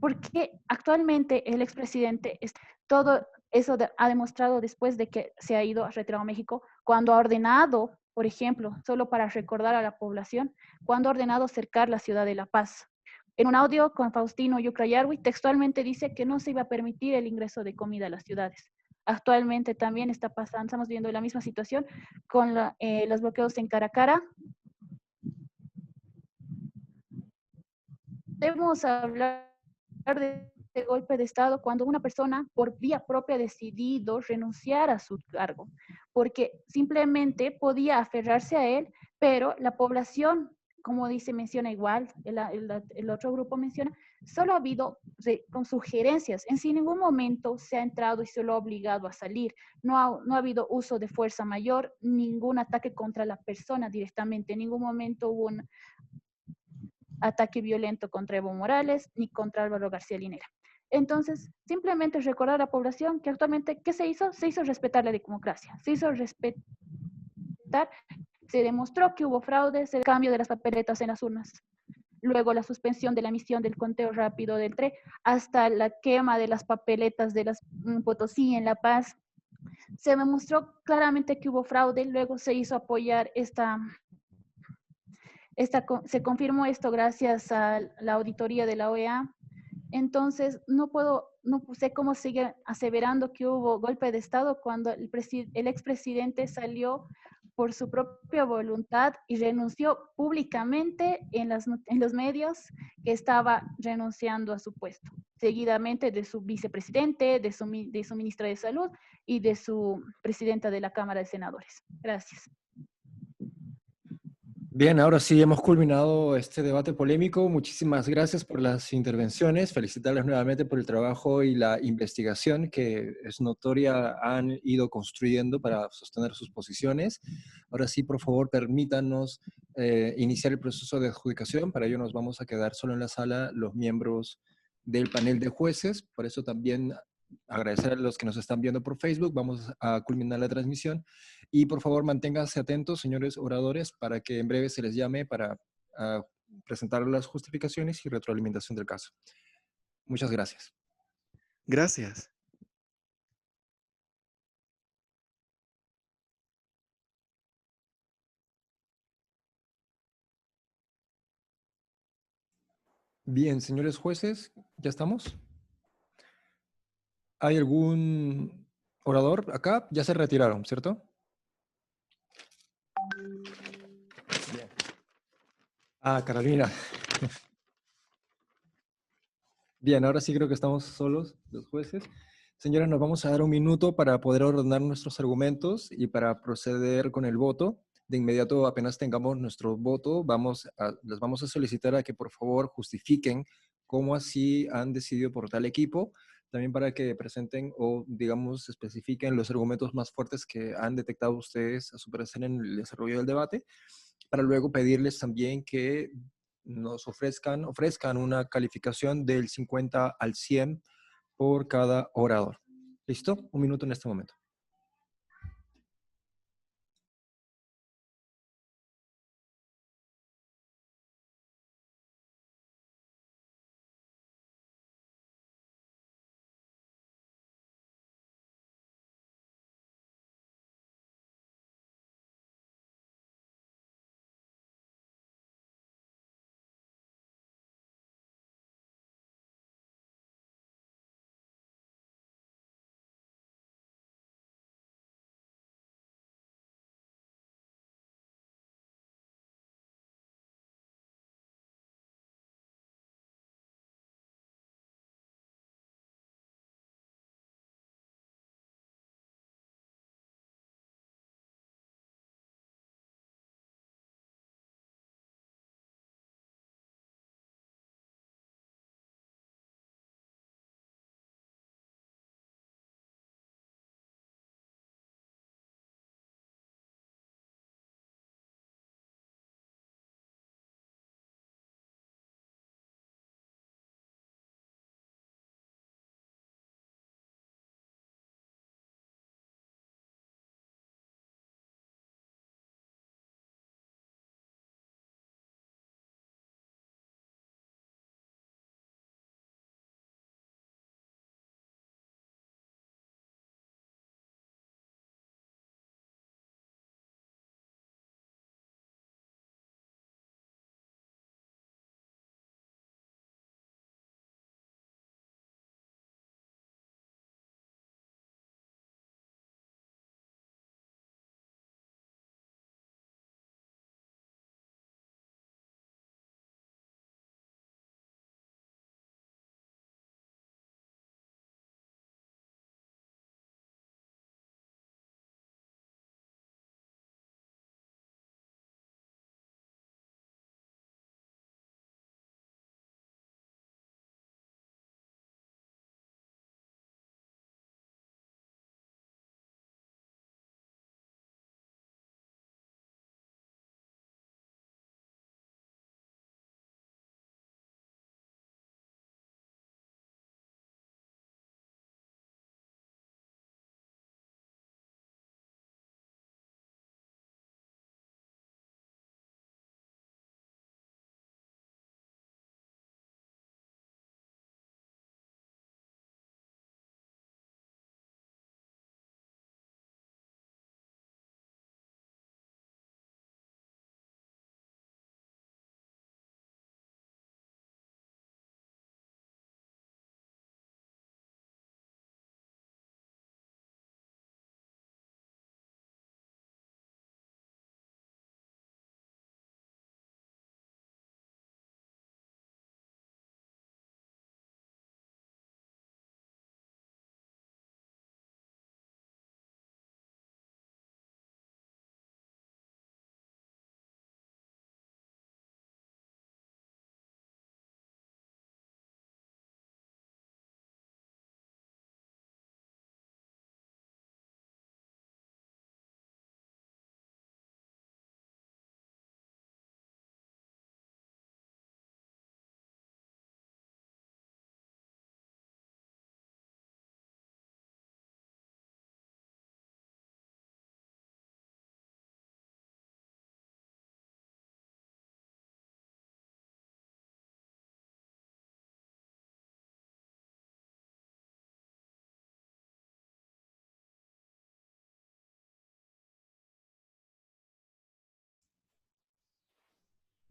porque actualmente el expresidente, todo eso ha demostrado después de que se ha ido a retirado a México, cuando ha ordenado, por ejemplo, solo para recordar a la población, cuando ha ordenado cercar la ciudad de La Paz? En un audio con Faustino Yucrayarwi, textualmente dice que no se iba a permitir el ingreso de comida a las ciudades. Actualmente también está pasando, estamos viendo la misma situación con los bloqueos en Caracara. Debemos hablar de golpe de Estado cuando una persona por vía propia ha decidido renunciar a su cargo, porque simplemente podía aferrarse a él, pero la población, como dice, menciona igual, el otro grupo menciona, solo ha habido con sugerencias, en sí ningún momento se ha entrado y se lo ha obligado a salir, no ha habido uso de fuerza mayor, ningún ataque contra la persona directamente, en ningún momento hubo un ataque violento contra Evo Morales ni contra Álvaro García Linera. Entonces, simplemente recordar a la población que actualmente, ¿qué se hizo? Se hizo respetar la democracia, se hizo respetar, se demostró que hubo fraudes, el cambio de las papeletas en las urnas, luego la suspensión de la emisión del conteo rápido del TRE, hasta la quema de las papeletas de las Potosí en La Paz. Se demostró claramente que hubo fraude, luego se hizo apoyar se confirmó esto gracias a la auditoría de la OEA. Entonces, no sé cómo sigue aseverando que hubo golpe de Estado cuando el expresidente salió por su propia voluntad y renunció públicamente en los medios que estaba renunciando a su puesto, seguidamente de su vicepresidente, de su ministra de Salud y de su presidenta de la Cámara de Senadores. Gracias. Bien, ahora sí hemos culminado este debate polémico. Muchísimas gracias por las intervenciones. Felicitarles nuevamente por el trabajo y la investigación que es notoria han ido construyendo para sostener sus posiciones. Ahora sí, por favor, permítanos iniciar el proceso de adjudicación. Para ello nos vamos a quedar solo en la sala los miembros del panel de jueces. Por eso también agradecer a los que nos están viendo por Facebook. Vamos a culminar la transmisión. Y por favor, manténganse atentos, señores oradores, para que en breve se les llame para presentar las justificaciones y retroalimentación del caso. Muchas gracias. Gracias. Bien, señores jueces, ¿ya estamos? ¿Hay algún orador acá? Ya se retiraron, ¿cierto? Bien. Ah, Carolina. Bien, ahora sí creo que estamos solos, los jueces. Señora, nos vamos a dar un minuto para poder ordenar nuestros argumentos y para proceder con el voto. De inmediato, apenas tengamos nuestro voto, les vamos a solicitar a que por favor justifiquen cómo así han decidido por tal equipo, también para que presenten o, digamos, especifiquen los argumentos más fuertes que han detectado ustedes a su parecer en el desarrollo del debate, para luego pedirles también que nos ofrezcan una calificación del 50 al 100 por cada orador. ¿Listo? Un minuto en este momento.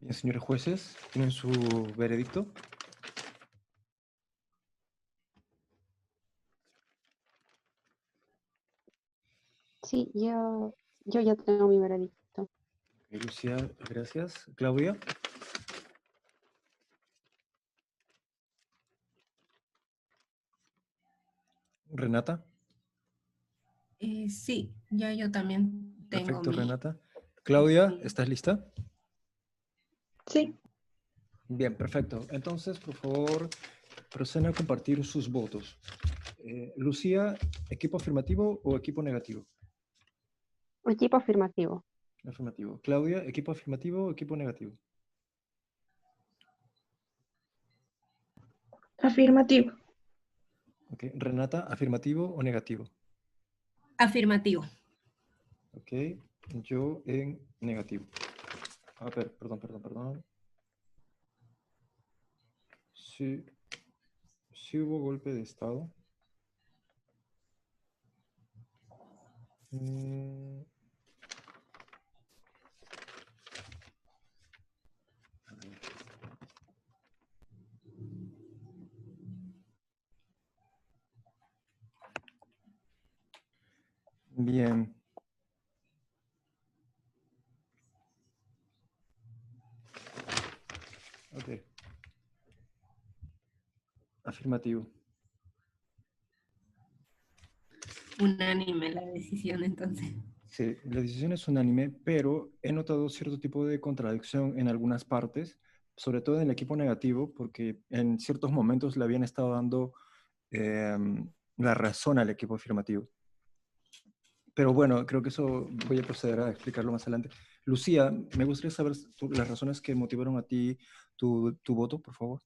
Bien, señores jueces, ¿tienen su veredicto? Sí, yo ya tengo mi veredicto. Ok, Lucía, gracias. Claudia. Renata. Sí, ya yo también tengo Perfecto, mi... Renata. Claudia, mi- ¿estás lista? Sí, Bien, perfecto. Entonces, por favor, procedan a compartir sus votos. Lucía, ¿equipo afirmativo o equipo negativo? Equipo afirmativo. Afirmativo. Claudia, ¿equipo afirmativo o equipo negativo? afirmativo. Ok. Renata, ¿afirmativo o negativo? Afirmativo. Ok. Yo en negativo. A ver, perdón. Sí, sí hubo golpe de estado. Mm, a ver. Bien. Ok. Afirmativo. Unánime la decisión entonces. Sí, la decisión es unánime, pero he notado cierto tipo de contradicción en algunas partes, sobre todo en el equipo negativo, porque en ciertos momentos le habían estado dando la razón al equipo afirmativo. Pero bueno, creo que eso voy a proceder a explicarlo más adelante. Lucía, me gustaría saber las razones que motivaron a ti tu voto, por favor.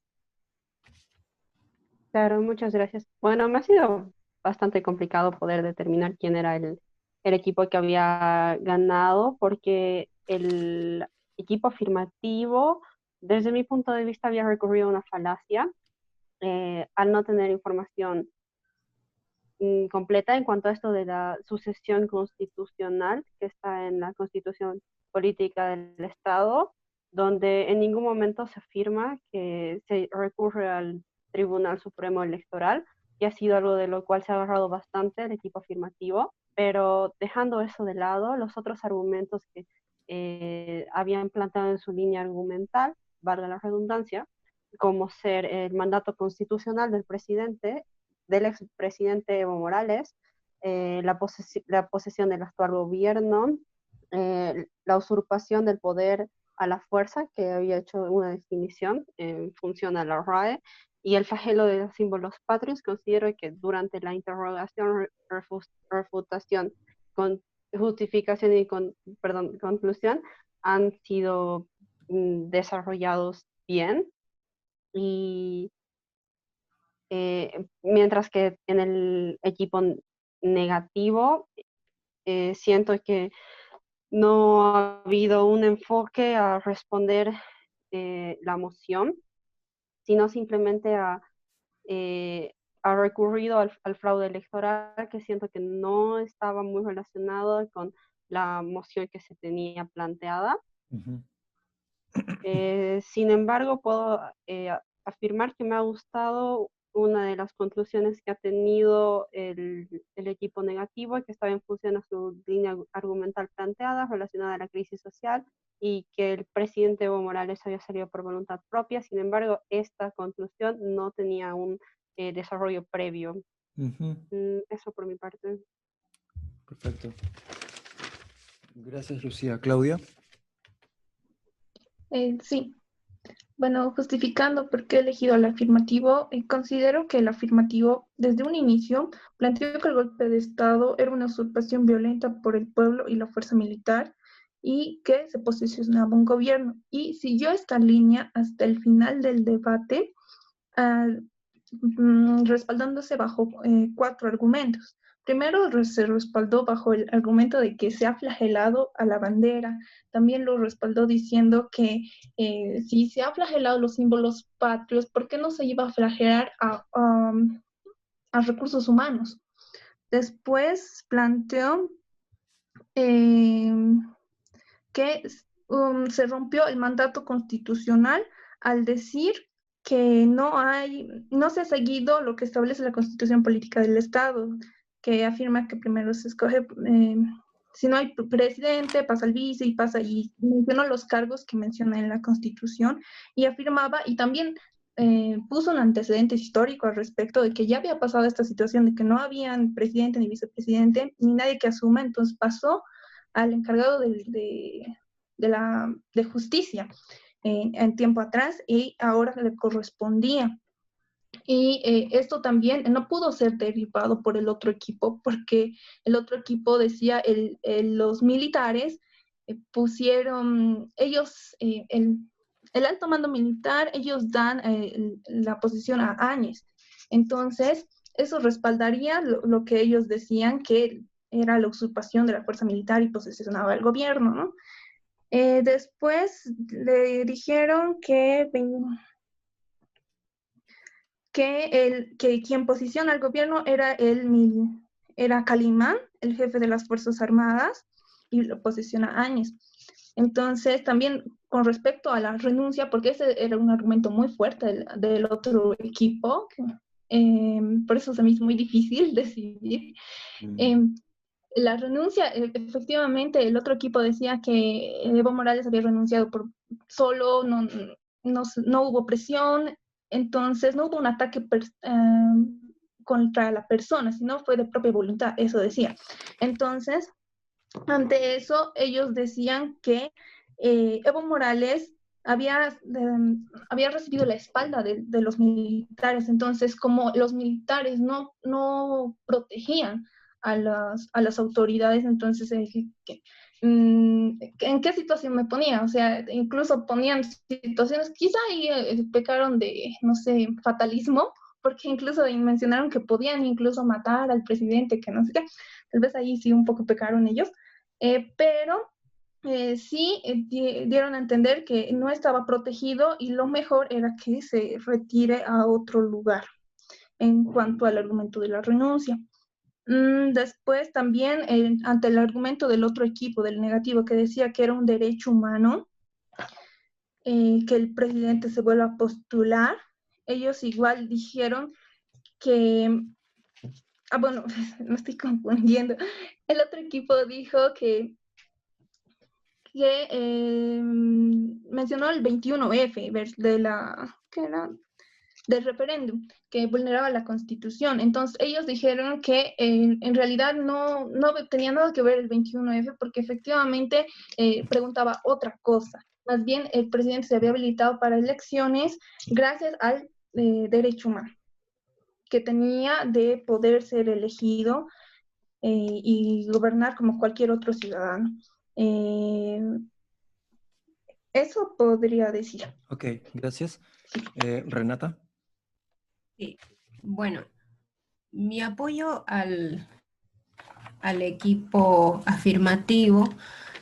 Claro, muchas gracias. Bueno, me ha sido bastante complicado poder determinar quién era el equipo que había ganado, porque el equipo afirmativo, desde mi punto de vista, había recurrido a una falacia al no tener información completa en cuanto a esto de la sucesión constitucional que está en la Constitución Política del Estado, donde en ningún momento se afirma que se recurre al Tribunal Supremo Electoral, y ha sido algo de lo cual se ha agarrado bastante el equipo afirmativo, pero dejando eso de lado, los otros argumentos que habían planteado en su línea argumental, valga la redundancia, como ser el mandato constitucional del presidente, del expresidente Evo Morales, la posesión del actual gobierno, la usurpación del poder a la fuerza, que había hecho una definición en función a la RAE, y el flagelo de los símbolos patrios. Considero que durante la interrogación, refutación, con justificación y conclusión han sido desarrollados bien, y mientras que en el equipo negativo siento que no ha habido un enfoque a responder la moción, sino simplemente ha recurrido al fraude electoral, que siento que no estaba muy relacionado con la moción que se tenía planteada. Ujú. Sin embargo, puedo afirmar que me ha gustado una de las conclusiones que ha tenido el equipo negativo, que estaba en función a su línea argumental planteada relacionada a la crisis social, y que el presidente Evo Morales había salido por voluntad propia. Sin embargo, esta conclusión no tenía un desarrollo previo. Ujú. Eso por mi parte. Perfecto. Gracias, Lucía. Claudia. Sí. Bueno, justificando por qué he elegido el afirmativo, considero que el afirmativo desde un inicio planteó que el golpe de Estado era una usurpación violenta por el pueblo y la fuerza militar, y que se posicionaba un gobierno. Y siguió esta línea hasta el final del debate, ah, respaldándose bajo 4 argumentos. Primero, se respaldó bajo el argumento de que se ha flagelado a la bandera. También lo respaldó diciendo que si se ha flagelado los símbolos patrios, ¿por qué no se iba a flagelar a recursos humanos? Después planteó eh, que se rompió el mandato constitucional al decir que no se ha seguido lo que establece la Constitución Política del Estado, que afirma que primero se escoge, si no hay presidente, pasa el vice y mencionó los cargos que menciona en la Constitución y afirmaba, y también puso un antecedente histórico al respecto de que ya había pasado esta situación de que no habían presidente ni vicepresidente, ni nadie que asuma, entonces pasó al encargado de justicia en tiempo atrás y ahora le correspondía. Y esto también no pudo ser derivado por el otro equipo, porque el otro equipo decía, los militares pusieron, ellos, el alto mando militar, ellos dan la posición a Áñez. Entonces, eso respaldaría lo que ellos decían, que era la usurpación de la fuerza militar y posesionaba el gobierno, ¿no? Después le dijeron que quien posiciona al gobierno era Calimán, el jefe de las Fuerzas Armadas, y lo posiciona Áñez. Entonces, también con respecto a la renuncia, porque ese era un argumento muy fuerte del otro equipo, por eso se me hizo muy difícil decidir. La renuncia, efectivamente, el otro equipo decía que Evo Morales había renunciado por solo, no hubo presión, entonces no hubo un ataque contra la persona, sino fue de propia voluntad, eso decía. Entonces, ante eso, ellos decían que Evo Morales había recibido la espalda de los militares, entonces como los militares no protegían a las autoridades, entonces ¿en qué situación me ponía? O sea, incluso ponían situaciones, quizá ahí pecaron de, no sé, fatalismo, porque incluso mencionaron que podían incluso matar al presidente, que no sé qué, tal vez ahí sí un poco pecaron ellos, pero sí dieron a entender que no estaba protegido y lo mejor era que se retire a otro lugar en cuanto al argumento de la renuncia. Después también, ante el argumento del otro equipo, del negativo, que decía que era un derecho humano, que el presidente se vuelva a postular, ellos igual dijeron que, bueno, me estoy confundiendo, el otro equipo dijo que mencionó el 21F del referéndum, que vulneraba la Constitución. Entonces, ellos dijeron que en realidad no tenía nada que ver el 21F porque efectivamente preguntaba otra cosa. Más bien, el presidente se había habilitado para elecciones gracias al derecho humano que tenía de poder ser elegido y gobernar como cualquier otro ciudadano. Eso podría decir. Ok, gracias. Renata. Sí. Bueno, mi apoyo al equipo afirmativo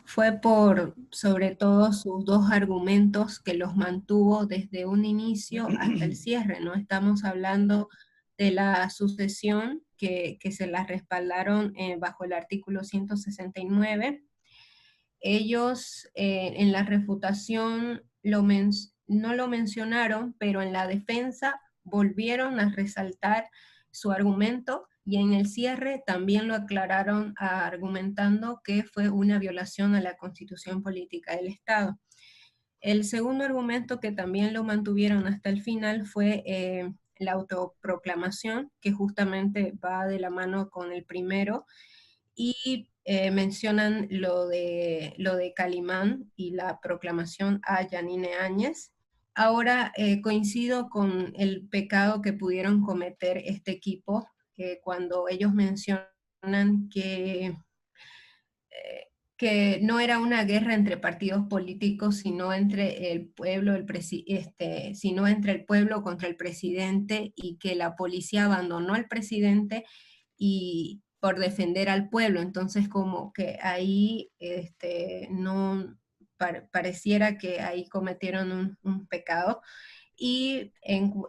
fue por, sobre todo, sus dos argumentos que los mantuvo desde un inicio hasta el cierre, ¿no? Estamos hablando de la sucesión que se la respaldaron bajo el artículo 169. Ellos en la refutación no lo mencionaron, pero en la defensa volvieron a resaltar su argumento y en el cierre también lo aclararon argumentando que fue una violación a la Constitución Política del Estado. El segundo argumento que también lo mantuvieron hasta el final fue la autoproclamación, que justamente va de la mano con el primero, y mencionan lo de Calimán y la proclamación a Yanine Áñez. Ahora coincido con el pecado que pudieron cometer este equipo, que cuando ellos mencionan que no era una guerra entre partidos políticos, sino entre el pueblo, sino entre el pueblo contra el presidente, y que la policía abandonó al presidente y por defender al pueblo. Entonces como que ahí no pareciera que ahí cometieron un pecado y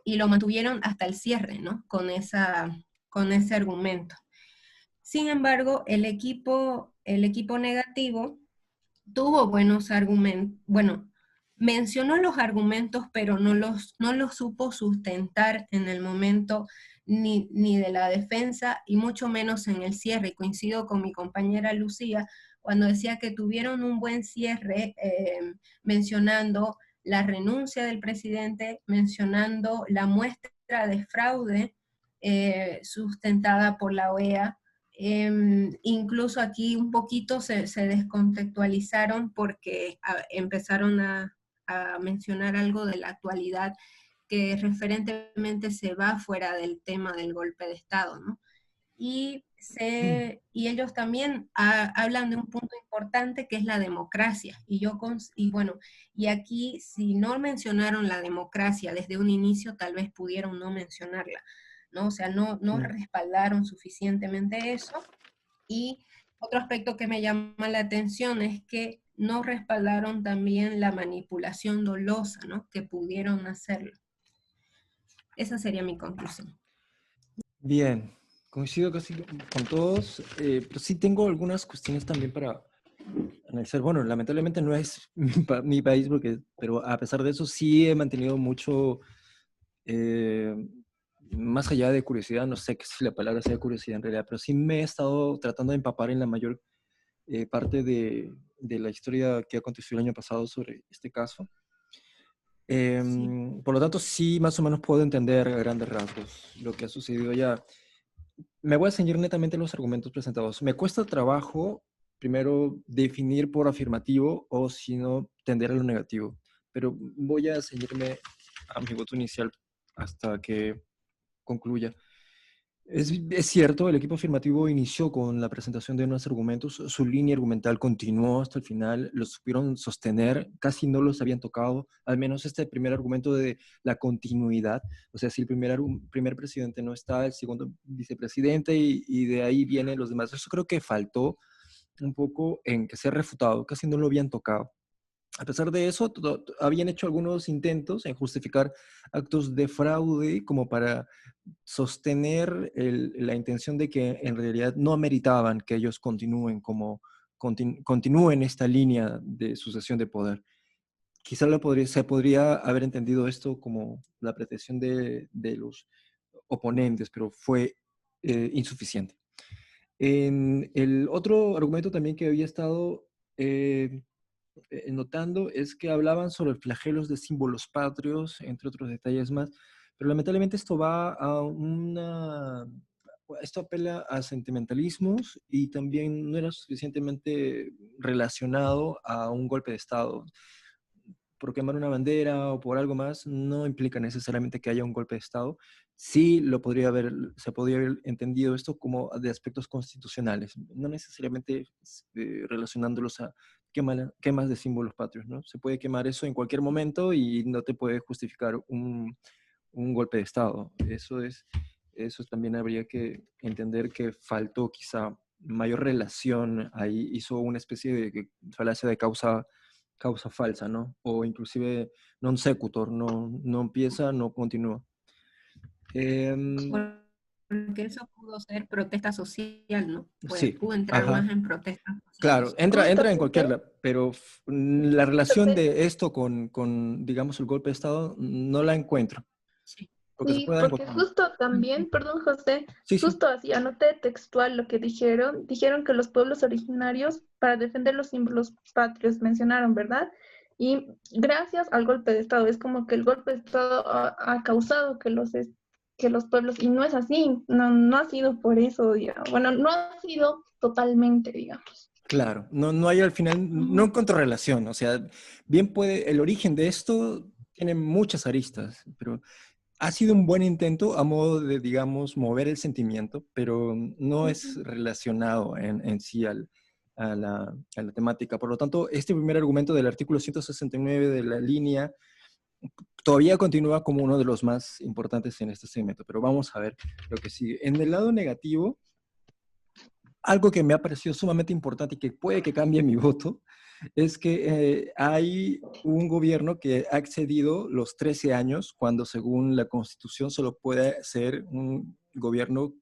lo mantuvieron hasta el cierre, ¿no? Con ese argumento. Sin embargo, el equipo negativo tuvo buenos argumentos, bueno, mencionó los argumentos, pero no los supo sustentar en el momento ni de la defensa y mucho menos en el cierre. Y coincido con mi compañera Lucía cuando decía que tuvieron un buen cierre mencionando la renuncia del presidente, mencionando la muestra de fraude sustentada por la OEA. Incluso aquí un poquito se descontextualizaron porque empezaron a mencionar algo de la actualidad que referentemente se va fuera del tema del golpe de Estado, ¿no? Y ellos también hablan de un punto importante que es la democracia. Y aquí, si no mencionaron la democracia desde un inicio, tal vez pudieron no mencionarla, ¿no? O sea, no respaldaron suficientemente eso. Y otro aspecto que me llama la atención es que no respaldaron también la manipulación dolosa, ¿no? Que pudieron hacerlo. Esa sería mi conclusión. Bien, coincido casi con todos, pero sí tengo algunas cuestiones también para analizar. Bueno, lamentablemente no es mi país, pero a pesar de eso sí he mantenido mucho, más allá de curiosidad, no sé si la palabra sea curiosidad en realidad, pero sí me he estado tratando de empapar en la mayor parte de la historia que aconteció el año pasado sobre este caso. Sí. Por lo tanto, sí, más o menos puedo entender a grandes rasgos lo que ha sucedido ya. Me voy a ceñir netamente en los argumentos presentados. Me cuesta trabajo, primero, definir por afirmativo o, si no, tender a lo negativo. Pero voy a ceñirme a mi voto inicial hasta que concluya. Es cierto, el equipo afirmativo inició con la presentación de unos argumentos, su línea argumental continuó hasta el final, los supieron sostener, casi no los habían tocado, al menos este primer argumento de la continuidad, o sea, si el primer presidente no está, el segundo vicepresidente y de ahí vienen los demás. Eso creo que faltó un poco en que sea refutado, casi no lo habían tocado. A pesar de eso, habían hecho algunos intentos en justificar actos de fraude como para sostener la intención de que en realidad no ameritaban que ellos continúen esta línea de sucesión de poder. Quizá se podría haber entendido esto como la pretensión de los oponentes, pero fue insuficiente. El otro argumento también que había estado notando es que hablaban sobre flagelos de símbolos patrios, entre otros detalles más, pero lamentablemente esto apela a sentimentalismos y también no era suficientemente relacionado a un golpe de Estado. Por quemar una bandera o por algo más no implica necesariamente que haya un golpe de Estado. Sí se podría haber entendido esto como de aspectos constitucionales, no necesariamente relacionándolos a quemas de símbolos patrios, ¿no? Se puede quemar eso en cualquier momento y no te puede justificar un golpe de Estado. Eso también habría que entender que faltó quizá mayor relación ahí, hizo una especie de falacia de causa falsa, ¿no? O inclusive non sequitur, no empieza, no continúa. Porque eso pudo ser protesta social, ¿no? Sí, Pudo entrar ajá. más en protesta social. Claro, entra en Justamente, cualquier, pero la relación José, de esto con, digamos, el golpe de Estado no la encuentro. Sí. Porque se sí, puede porque encontrar. justo también, perdón José, Sí, sí. justo así, anoté textual lo que dijeron que los pueblos originarios para defender los símbolos patrios mencionaron, ¿verdad? Y gracias al golpe de Estado, es como que el golpe de Estado ha causado que los pueblos, y no es así, no ha sido por eso, digamos, bueno, no ha sido totalmente, digamos. Claro, no hay al final, no encuentro relación. O sea, bien el origen de esto tiene muchas aristas, pero ha sido un buen intento a modo de, digamos, mover el sentimiento, pero no es relacionado en sí a la temática. Por lo tanto, este primer argumento del artículo 169 de la línea todavía continúa como uno de los más importantes en este segmento, pero vamos a ver lo que sigue. En el lado negativo, algo que me ha parecido sumamente importante y que puede que cambie mi voto, es que hay un gobierno que ha excedido los 13 años, cuando según la Constitución solo puede ser un gobierno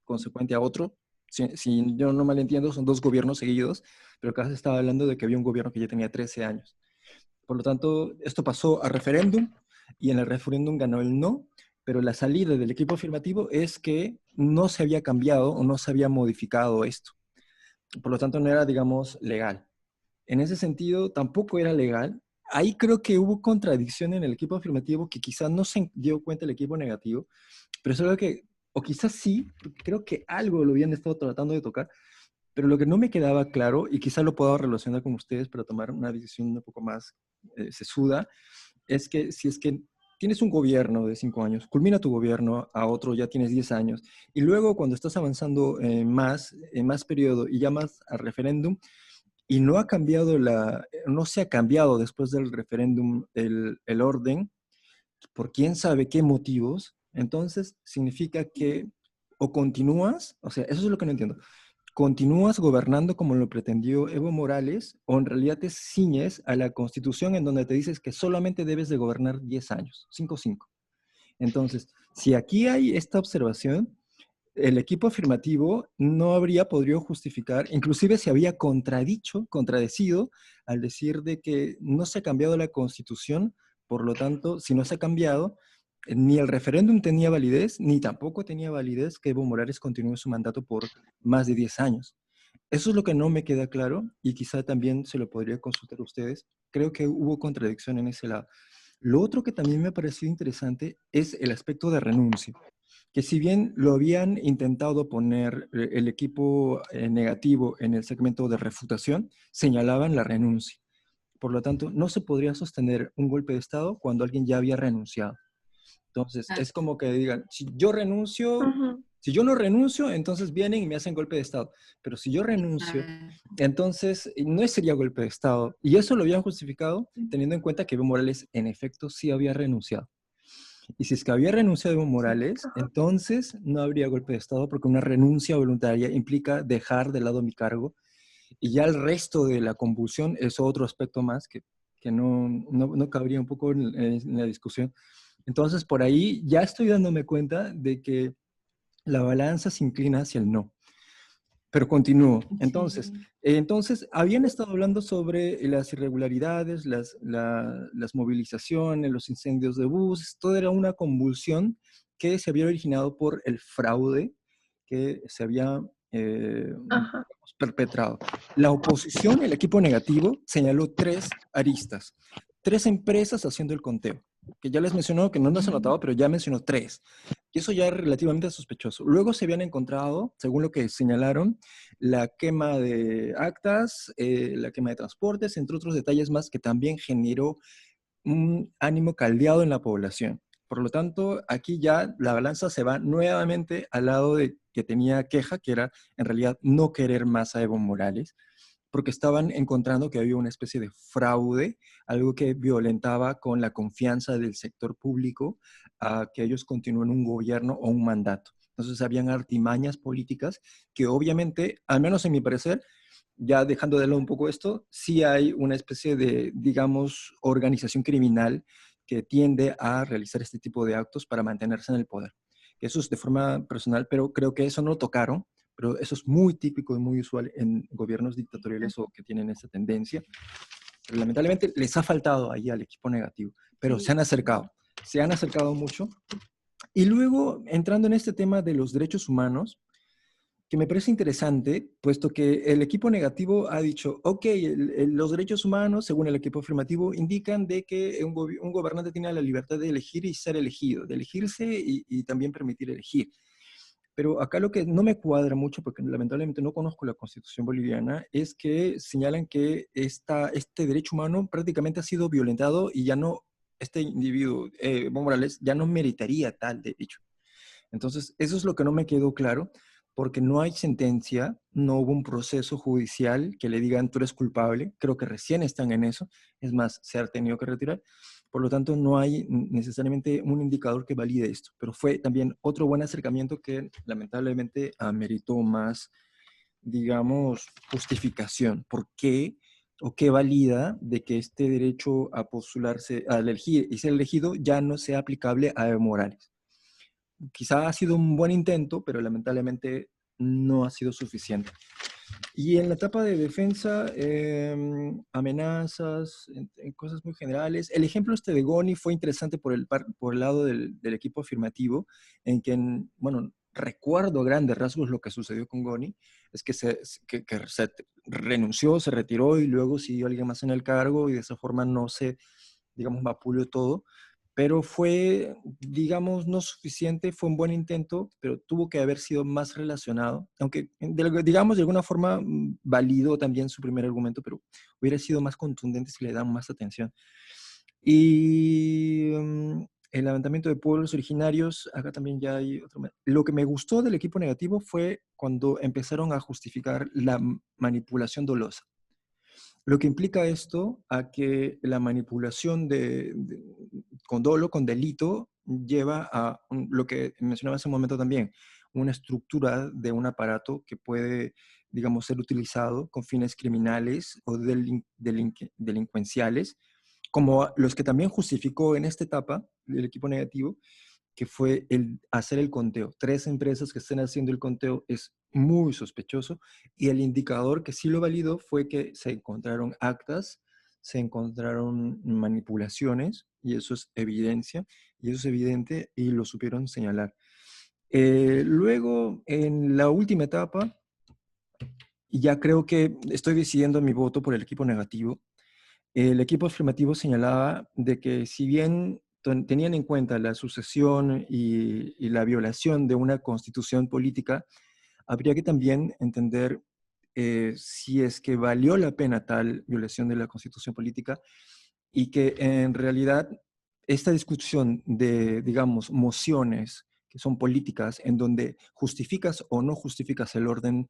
consecuente a otro Si yo no mal entiendo, son 2 gobiernos seguidos, pero acá se estaba hablando de que había un gobierno que ya tenía 13 años. Por lo tanto, esto pasó a referéndum y en el referéndum ganó el no, pero la salida del equipo afirmativo es que no se había cambiado o no se había modificado esto. Por lo tanto, no era, digamos, legal. En ese sentido, tampoco era legal. Ahí creo que hubo contradicción en el equipo afirmativo que quizás no se dio cuenta el equipo negativo, pero es algo que, o quizás sí, porque creo que algo lo habían estado tratando de tocar, pero lo que no me quedaba claro, y quizás lo puedo relacionar con ustedes para tomar una decisión un poco más sesuda, es que si es que tienes un gobierno de 5 años, culmina tu gobierno, a otro ya tienes 10 años, y luego cuando estás avanzando en más periodo y llamas al referéndum, y no ha cambiado no se ha cambiado después del referéndum el orden, por quién sabe qué motivos, entonces significa que o continúas, o sea, eso es lo que no entiendo, continúas gobernando como lo pretendió Evo Morales o en realidad te ciñes a la Constitución en donde te dices que solamente debes de gobernar 10 años, 5-5. Entonces, si aquí hay esta observación, el equipo afirmativo no habría podido justificar, inclusive se había contradecido al decir de que no se ha cambiado la Constitución, por lo tanto, si no se ha cambiado, ni el referéndum tenía validez, ni tampoco tenía validez que Evo Morales continúe su mandato por más de 10 años. Eso es lo que no me queda claro y quizá también se lo podría consultar a ustedes. Creo que hubo contradicción en ese lado. Lo otro que también me pareció interesante es el aspecto de renuncia, que si bien lo habían intentado poner el equipo negativo en el segmento de refutación, señalaban la renuncia. Por lo tanto, no se podría sostener un golpe de Estado cuando alguien ya había renunciado. Entonces, es como que digan, si yo renuncio, Ujú. si yo no renuncio, entonces vienen y me hacen golpe de Estado. Pero si yo renuncio, entonces no sería golpe de Estado. Y eso lo habían justificado teniendo en cuenta que Evo Morales, en efecto, sí había renunciado. Y si es que había renunciado Evo Morales, Ajá. entonces no habría golpe de Estado porque una renuncia voluntaria implica dejar de lado mi cargo y ya el resto de la convulsión es otro aspecto más que no cabría un poco en la discusión. Entonces, por ahí ya estoy dándome cuenta de que la balanza se inclina hacia el no. Pero continúo. Entonces, habían estado hablando sobre las irregularidades, las movilizaciones, los incendios de bus. Todo era una convulsión que se había originado por el fraude que se había Ajá. perpetrado. La oposición, el equipo negativo, señaló 3 aristas, 3 empresas haciendo el conteo, que ya les mencionó, que no nos anotado, pero ya mencionó 3. Y eso ya es relativamente sospechoso. Luego se habían encontrado, según lo que señalaron, la quema de actas, la quema de transportes, entre otros detalles más que también generó un ánimo caldeado en la población. Por lo tanto, aquí ya la balanza se va nuevamente al lado de que tenía queja, que era en realidad no querer más a Evo Morales, porque estaban encontrando que había una especie de fraude, algo que violentaba con la confianza del sector público a que ellos continúen un gobierno o un mandato. Entonces, habían artimañas políticas que obviamente, al menos en mi parecer, ya dejando de lado un poco esto, sí hay una especie de, digamos, organización criminal que tiende a realizar este tipo de actos para mantenerse en el poder. Eso es de forma personal, pero creo que eso no lo tocaron, pero eso es muy típico y muy usual en gobiernos dictatoriales o que tienen esa tendencia. Pero lamentablemente les ha faltado ahí al equipo negativo, pero se han acercado mucho. Y luego, entrando en este tema de los derechos humanos, que me parece interesante, puesto que el equipo negativo ha dicho, ok, los derechos humanos, según el equipo afirmativo, indican de que un gobernante tiene la libertad de elegir y ser elegido, de elegirse y también permitir elegir. Pero acá lo que no me cuadra mucho, porque lamentablemente no conozco la Constitución boliviana, es que señalan que este derecho humano prácticamente ha sido violentado y ya no, este individuo, Evo Morales, ya no meritaría tal derecho. Entonces, eso es lo que no me quedó claro, porque no hay sentencia, no hubo un proceso judicial que le digan tú eres culpable, creo que recién están en eso, es más, se ha tenido que retirar, por lo tanto no hay necesariamente un indicador que valide esto, pero fue también otro buen acercamiento que lamentablemente ameritó más, digamos, justificación. ¿Por qué o qué valida de que este derecho a postularse, a elegir y ser elegido ya no sea aplicable a Evo Morales? Quizá ha sido un buen intento, pero lamentablemente no ha sido suficiente. Y en la etapa de defensa, amenazas, en cosas muy generales. El ejemplo este de Goni fue interesante por el lado del equipo afirmativo, en que, bueno, recuerdo a grandes rasgos lo que sucedió con Goni, es que se renunció, se retiró y luego siguió alguien más en el cargo y de esa forma no se, digamos, vapuleó todo. Pero fue, digamos, no suficiente, fue un buen intento, pero tuvo que haber sido más relacionado, aunque, digamos, de alguna forma validó también su primer argumento, pero hubiera sido más contundente si le dan más atención. Y el levantamiento de pueblos originarios, acá también ya hay otro. Lo que me gustó del equipo negativo fue cuando empezaron a justificar la manipulación dolosa. Lo que implica esto a que la manipulación con dolo, con delito, lleva a lo que mencionaba hace un momento también, una estructura de un aparato que puede, digamos, ser utilizado con fines criminales o delincuenciales, como los que también justificó en esta etapa el equipo negativo, que fue el hacer el conteo. 3 empresas que estén haciendo el conteo es muy sospechoso, y el indicador que sí lo validó fue que se encontraron actas, se encontraron manipulaciones, y eso es evidencia, y eso es evidente, y lo supieron señalar. Luego, en la última etapa, ya creo que estoy decidiendo mi voto por el equipo negativo. El equipo afirmativo señalaba de que si bien tenían en cuenta la sucesión y la violación de una constitución política, habría que también entender si es que valió la pena tal violación de la constitución política, y que en realidad esta discusión de, digamos, mociones que son políticas, en donde justificas o no justificas el orden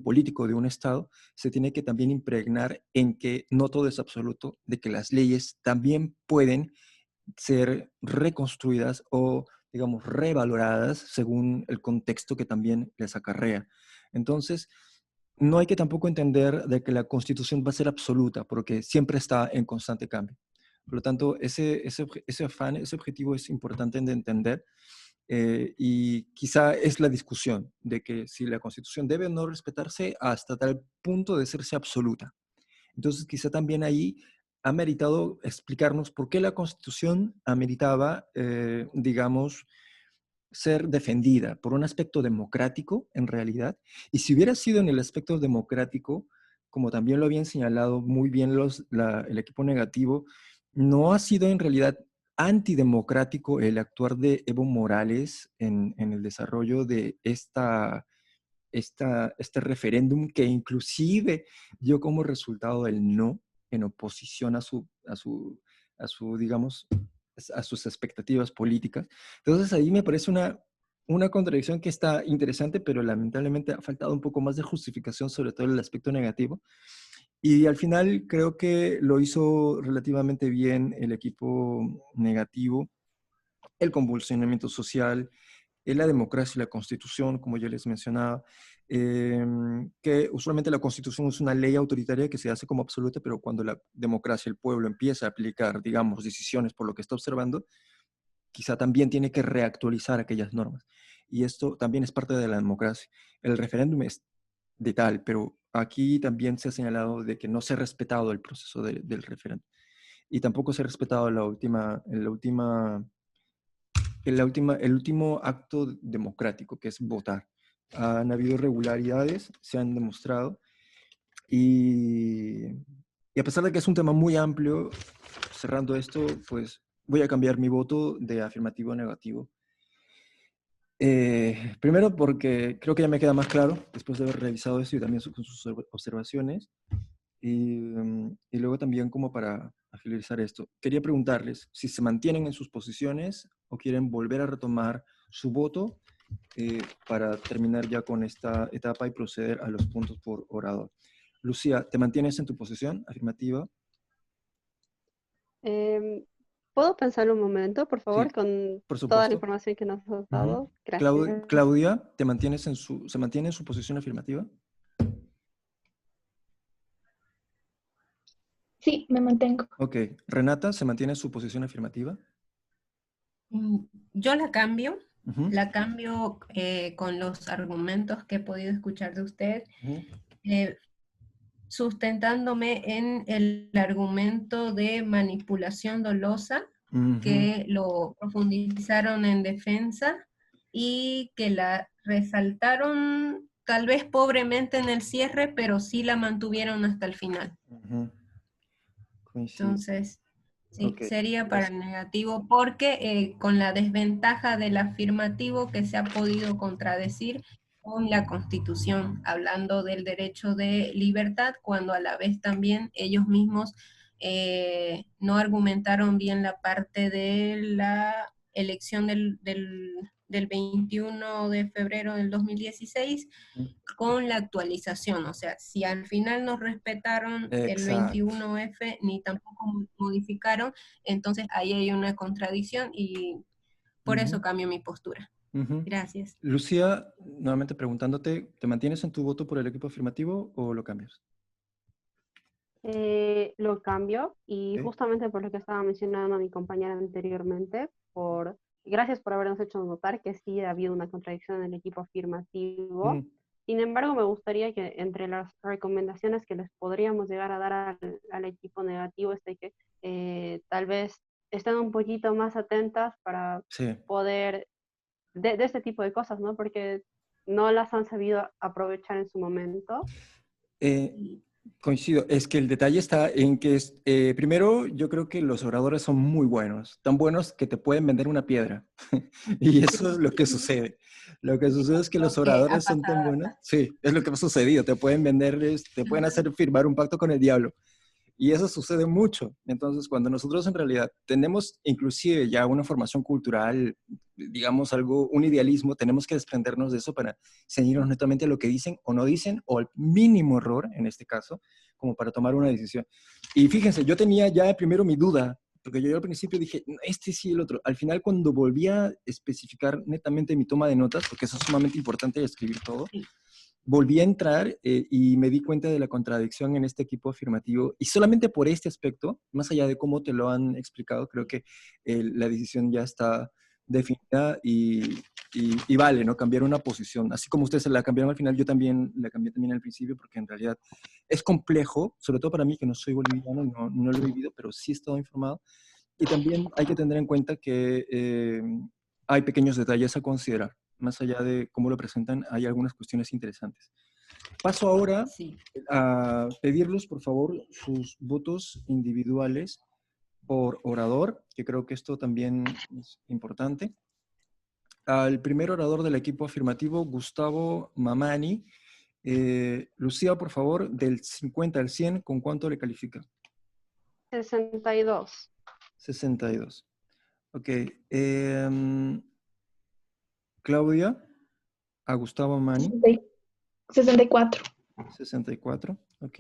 político de un Estado, se tiene que también impregnar en que no todo es absoluto, de que las leyes también pueden ser reconstruidas o, digamos, revaloradas según el contexto que también les acarrea. Entonces, no hay que tampoco entender de que la Constitución va a ser absoluta, porque siempre está en constante cambio. Por lo tanto, ese afán, ese objetivo es importante de entender, y quizá es la discusión de que si la Constitución debe o no respetarse hasta tal punto de serse absoluta. Entonces, quizá también ahí ha meritado explicarnos por qué la Constitución ameritaba, digamos, ser defendida por un aspecto democrático, en realidad. Y si hubiera sido en el aspecto democrático, como también lo habían señalado muy bien el equipo negativo, no ha sido en realidad antidemocrático el actuar de Evo Morales en el desarrollo de este referéndum, que inclusive dio como resultado el no, en oposición digamos, a sus expectativas políticas. Entonces ahí me parece una contradicción que está interesante, pero lamentablemente ha faltado un poco más de justificación, sobre todo el aspecto negativo. Y al final creo que lo hizo relativamente bien el equipo negativo, el convulsionamiento social, la democracia y la constitución, como ya les mencionaba, que usualmente la constitución es una ley autoritaria que se hace como absoluta, pero cuando la democracia, el pueblo, empieza a aplicar, digamos, decisiones por lo que está observando, quizá también tiene que reactualizar aquellas normas. Y esto también es parte de la democracia. El referéndum es de tal, pero aquí también se ha señalado de que no se ha respetado el proceso del referéndum. Y tampoco se ha respetado el último acto democrático, que es votar. Han habido irregularidades, se han demostrado, y a pesar de que es un tema muy amplio, cerrando esto, pues voy a cambiar mi voto de afirmativo a negativo. Primero porque creo que ya me queda más claro, después de haber revisado esto y también con sus observaciones, y luego también como para agilizar esto, quería preguntarles si se mantienen en sus posiciones o quieren volver a retomar su voto, para terminar ya con esta etapa y proceder a los puntos por orador. Lucía, ¿te mantienes en tu posición afirmativa? ¿Puedo pensar un momento, por favor, Sí, con por toda la supuesto. información que nos has Ujú. dado? Gracias. Claudia, ¿se mantiene en su posición afirmativa? Sí, me mantengo. Ok. Renata, ¿se mantiene en su posición afirmativa? Yo la cambio Ujú, La cambio con los argumentos que he podido escuchar de usted, ujú, sustentándome en el argumento de manipulación dolosa, ujú, que lo profundizaron en defensa y que la resaltaron tal vez pobremente en el cierre, pero sí la mantuvieron hasta el final. ujú. Coincido. Entonces, sí, Ok, sería para gracias. el negativo, porque con la desventaja del afirmativo que se ha podido contradecir con la Constitución, hablando del derecho de libertad, cuando a la vez también ellos mismos no argumentaron bien la parte de la elección del 21 de febrero del 2016 con la actualización. O sea, si al final no respetaron el Exacto. 21F ni tampoco modificaron, entonces ahí hay una contradicción y por eso Ujú, cambio mi postura. ujú. Gracias. Lucía, nuevamente preguntándote, ¿te mantienes en tu voto por el equipo afirmativo o lo cambias? Lo cambio y Ok. justamente por lo que estaba mencionando mi compañera anteriormente, gracias por habernos hecho notar que sí ha habido una contradicción en el equipo afirmativo. Mm, Sin embargo, me gustaría que entre las recomendaciones que les podríamos llegar a dar al equipo negativo es de que tal vez estén un poquito más atentas para sí. poder, de este tipo de cosas, ¿no? Porque no las han sabido aprovechar en su momento. Eh, Coincido, es que el detalle está en que, primero, yo creo que los oradores son muy buenos, tan buenos que te pueden vender una piedra. Y eso es lo que sucede. Lo que sucede es que los Ha oradores son tan pasado buenos, bastante. sí, es lo que ha sucedido, te pueden vender, te pueden hacer firmar un pacto con el diablo. Y eso sucede mucho. Entonces, cuando nosotros en realidad tenemos inclusive ya una formación cultural, digamos algo, un idealismo, tenemos que desprendernos de eso para ceñirnos netamente a lo que dicen o no dicen, o al mínimo error, en este caso, como para tomar una decisión. Y fíjense, yo tenía ya primero mi duda, porque yo al principio dije, este sí, el otro. Al final, cuando volví a especificar netamente mi toma de notas, porque eso es sumamente importante escribir todo, volví a entrar y me di cuenta de la contradicción en este equipo afirmativo. Y solamente por este aspecto, más allá de cómo te lo han explicado, creo que la decisión ya está definida y vale, ¿no? Cambiar una posición. Así como ustedes se la cambiaron al final, yo también la cambié también al principio, porque en realidad es complejo, sobre todo para mí, que no soy boliviano, no lo he vivido, pero sí he estado informado. Y también hay que tener en cuenta que hay pequeños detalles a considerar. Más allá de cómo lo presentan, hay algunas cuestiones interesantes. Paso ahora Sí. a pedirlos, por favor, sus votos individuales por orador, que creo que esto también es importante. Al primer orador del equipo afirmativo, Gustavo Mamani. Lucía, por favor, del 50 al 100, ¿con cuánto le califica? 62. 62. Ok. Claudia, a Gustavo Mamani. 64. 64. Ok.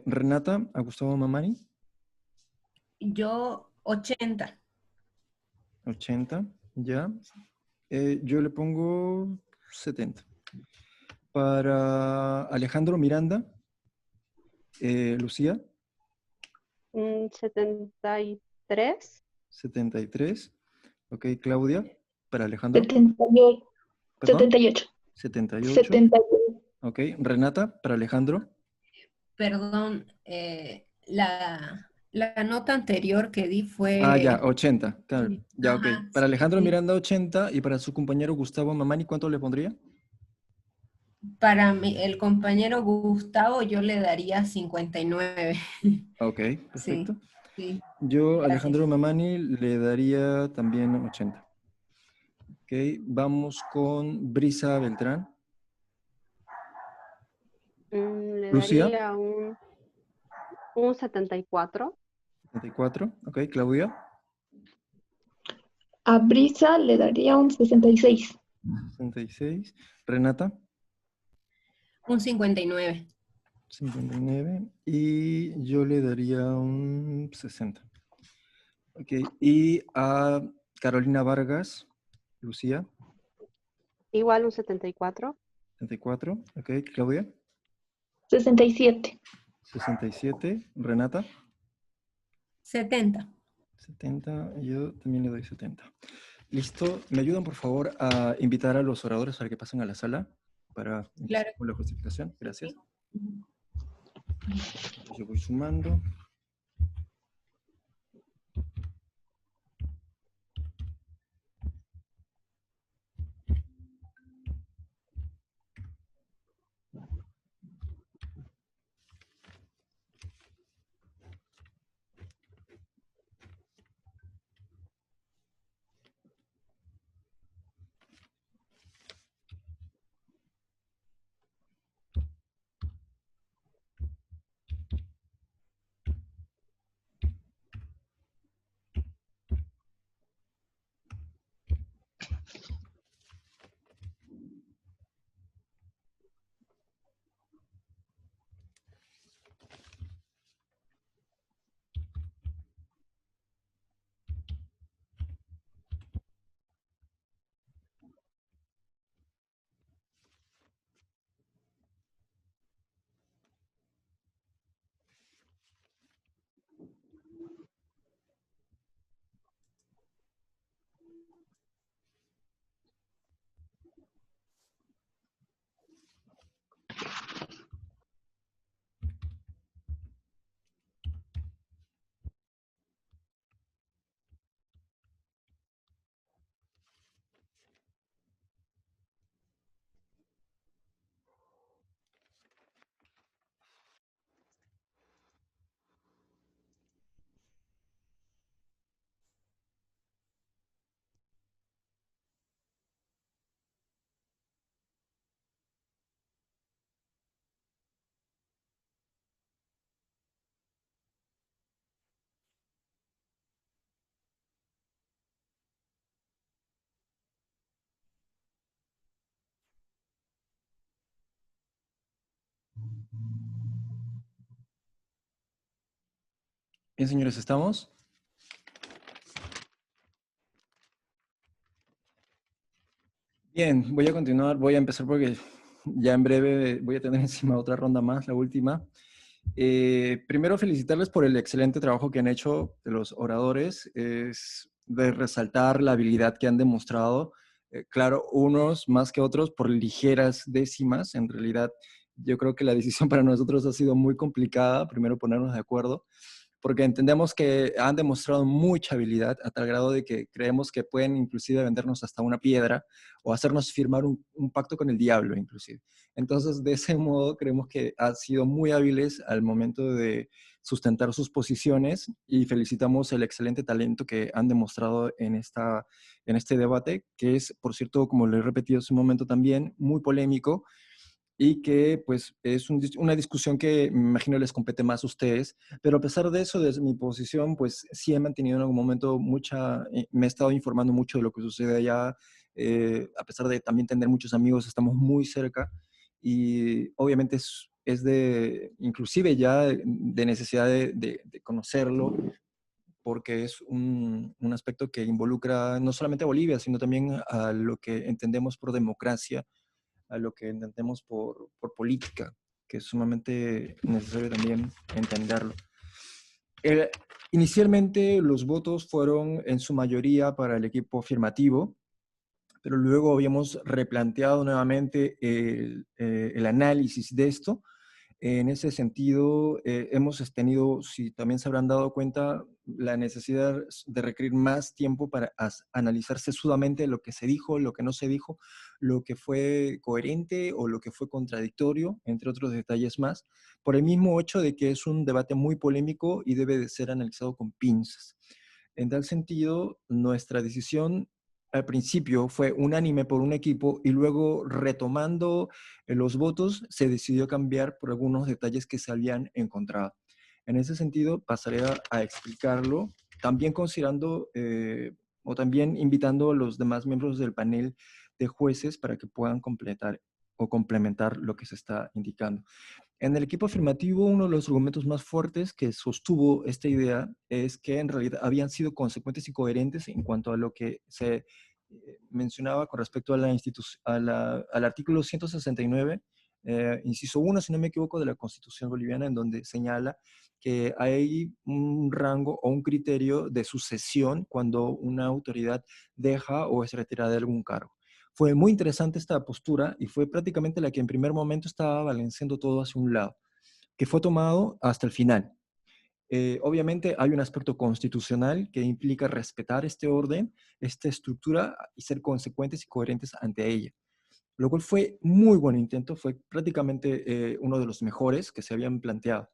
Renata, a Gustavo Mamani. Yo 80. 80. Ya. Yo le pongo 70. Para Alejandro Miranda, Lucía, 73. 73. Ok, Claudia, para Alejandro, 78. perdón, 78. 78. 78. Ok, Renata, para Alejandro, Perdón, la nota anterior que di ya, fue... 80. Claro, ya, ok. Ajá, Para Alejandro sí. Miranda, 80. Y para su compañero Gustavo Mamani, ¿cuánto le pondría? Para el compañero Gustavo yo le daría 59. Ok, Sí, perfecto. sí, Yo, gracias. Alejandro Mamani, le daría también 80. Ok, vamos con Brisa Beltrán. Le Lucía, daría un 74. 74. Ok, Claudia, A Brisa le daría un 66. 66. Renata, Un 59. 59. Y yo le daría un 60. Ok, y a Carolina Vargas, Lucía, Igual un 74. 74. Ok, Claudia, 67. 67. Renata, 70. 70. Yo también le doy 70. Listo. ¿Me ayudan, por favor, a invitar a los oradores para que pasen a la sala para empezar Claro. con la justificación? Gracias. Sí. Yo voy sumando. Bien, señores, ¿estamos? Bien, voy a continuar, voy a empezar porque ya en breve voy a tener encima otra ronda más, la última. Primero felicitarles por el excelente trabajo que han hecho de los oradores, es de resaltar la habilidad que han demostrado. Claro, unos más que otros por ligeras décimas. En realidad, yo creo que la decisión para nosotros ha sido muy complicada, primero ponernos de acuerdo, porque entendemos que han demostrado mucha habilidad a tal grado de que creemos que pueden inclusive vendernos hasta una piedra o hacernos firmar un pacto con el diablo inclusive. Entonces, de ese modo, creemos que han sido muy hábiles al momento de sustentar sus posiciones y felicitamos el excelente talento que han demostrado en este debate, que es, por cierto, como lo he repetido hace un momento también, muy polémico y que pues es una discusión que me imagino les compete más a ustedes, pero a pesar de eso, desde mi posición, pues sí he mantenido en algún momento me he estado informando mucho de lo que sucede allá, a pesar de también tener muchos amigos, estamos muy cerca y obviamente es de, inclusive ya de necesidad de conocerlo, porque es un aspecto que involucra no solamente a Bolivia, sino también a lo que entendemos por democracia, a lo que entendemos por política, que es sumamente necesario también entenderlo. Eh, Inicialmente los votos fueron en su mayoría para el equipo afirmativo, pero luego habíamos replanteado nuevamente el análisis de esto. En ese sentido, hemos tenido, si también se habrán dado cuenta, la necesidad de requerir más tiempo para analizar sesudamente lo que se dijo, lo que no se dijo, lo que fue coherente o lo que fue contradictorio, entre otros detalles más, por el mismo hecho de que es un debate muy polémico y debe de ser analizado con pinzas. En tal sentido, nuestra decisión al principio fue unánime por un equipo y luego retomando los votos se decidió cambiar por algunos detalles que se habían encontrado. En ese sentido, pasaré a explicarlo, también considerando o también invitando a los demás miembros del panel de jueces para que puedan completar o complementar lo que se está indicando. En el equipo afirmativo, uno de los argumentos más fuertes que sostuvo esta idea es que en realidad habían sido consecuentes y coherentes en cuanto a lo que se mencionaba con respecto a al artículo 169, inciso 1, si no me equivoco, de la Constitución boliviana, en donde señala que hay un rango o un criterio de sucesión cuando una autoridad deja o es retirada de algún cargo. Fue muy interesante esta postura y fue prácticamente la que en primer momento estaba balanceando todo hacia un lado, que fue tomado hasta el final. Obviamente hay un aspecto constitucional que implica respetar este orden, esta estructura y ser consecuentes y coherentes ante ella. Lo cual fue muy buen intento, fue prácticamente uno de los mejores que se habían planteado.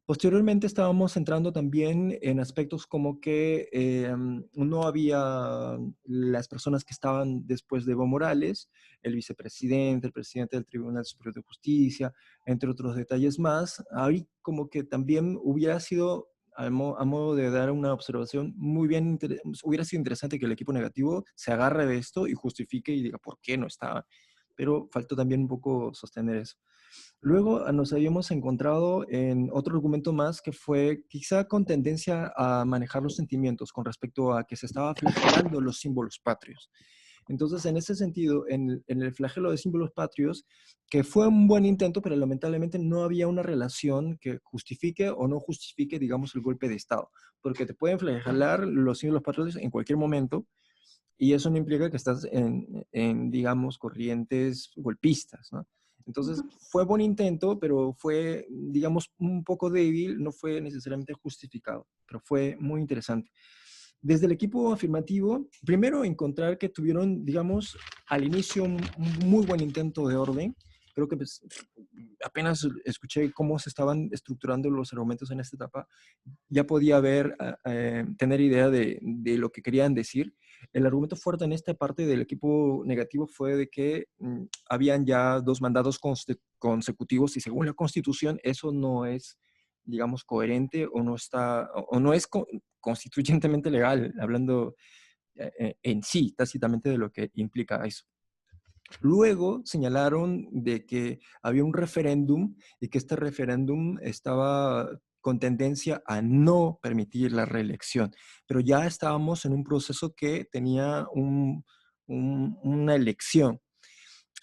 Posteriormente estábamos entrando también en aspectos como que no había las personas que estaban después de Evo Morales, el vicepresidente, el presidente del Tribunal Superior de Justicia, entre otros detalles más. Ahí como que también hubiera sido, a modo de dar una observación, muy bien, hubiera sido interesante que el equipo negativo se agarre de esto y justifique y diga por qué no estaba. Pero faltó también un poco sostener eso. Luego nos habíamos encontrado en otro argumento más que fue quizá con tendencia a manejar los sentimientos con respecto a que se estaba flagelando los símbolos patrios. Entonces, en ese sentido, en el flagelo de símbolos patrios, que fue un buen intento, pero lamentablemente no había una relación que justifique o no justifique, digamos, el golpe de Estado, porque te pueden flagelar los símbolos patrios en cualquier momento, y eso no implica que estás digamos, corrientes golpistas, ¿no? Entonces, fue buen intento, pero fue, digamos, un poco débil, no fue necesariamente justificado, pero fue muy interesante. Desde el equipo afirmativo, primero encontrar que tuvieron, digamos, al inicio un muy buen intento de orden. Creo que pues, apenas escuché cómo se estaban estructurando los argumentos en esta etapa, ya podía tener idea de lo que querían decir. El argumento fuerte en esta parte del equipo negativo fue de que habían ya 2 mandatos consecutivos y según la Constitución eso no es, digamos, coherente o no está, o no es constituyentemente legal, hablando en sí, tácitamente de lo que implica eso. Luego señalaron de que había un referéndum y que este referéndum estaba con tendencia a no permitir la reelección, pero ya estábamos en un proceso que tenía una elección.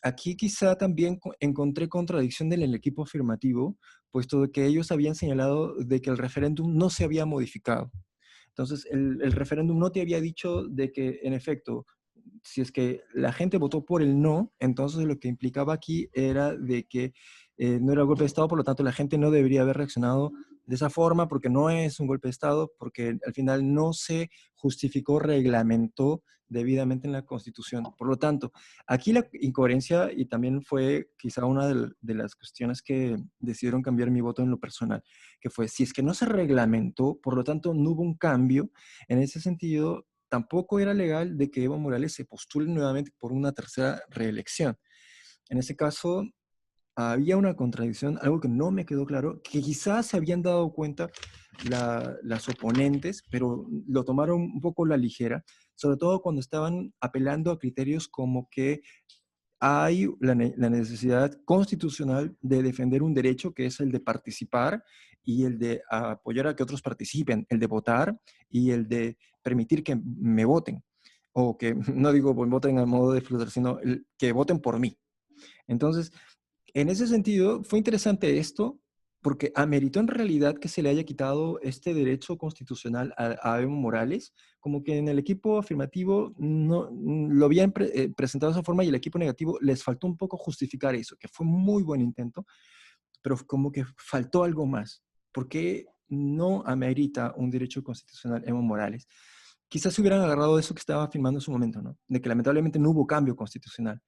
Aquí quizá también encontré contradicción en el equipo afirmativo, puesto que ellos habían señalado de que el referéndum no se había modificado. Entonces, el referéndum no te había dicho de que, en efecto, si es que la gente votó por el no, entonces lo que implicaba aquí era de que no era golpe de Estado, por lo tanto la gente no debería haber reaccionado de esa forma porque no es un golpe de Estado, porque al final no se justificó, reglamentó debidamente en la Constitución. Por lo tanto, aquí la incoherencia y también fue quizá una de las cuestiones que decidieron cambiar mi voto en lo personal, que fue si es que no se reglamentó, por lo tanto no hubo un cambio, en ese sentido tampoco era legal de que Evo Morales se postule nuevamente por una tercera reelección. En ese caso, había una contradicción, algo que no me quedó claro, que quizás se habían dado cuenta las oponentes, pero lo tomaron un poco a la ligera, sobre todo cuando estaban apelando a criterios como que hay la necesidad constitucional de defender un derecho que es el de participar y el de apoyar a que otros participen, el de votar y el de permitir que me voten. O que, no digo voten a modo de flotar, sino que voten por mí. Entonces, en ese sentido, fue interesante esto porque ameritó en realidad que se le haya quitado este derecho constitucional a Evo Morales, como que en el equipo afirmativo no lo habían presentado de esa forma y el equipo negativo les faltó un poco justificar eso, que fue muy buen intento, pero como que faltó algo más. ¿Por qué no amerita un derecho constitucional Evo Morales? Quizás se hubieran agarrado de eso que estaba afirmando en su momento, ¿no? De que lamentablemente no hubo cambio constitucional.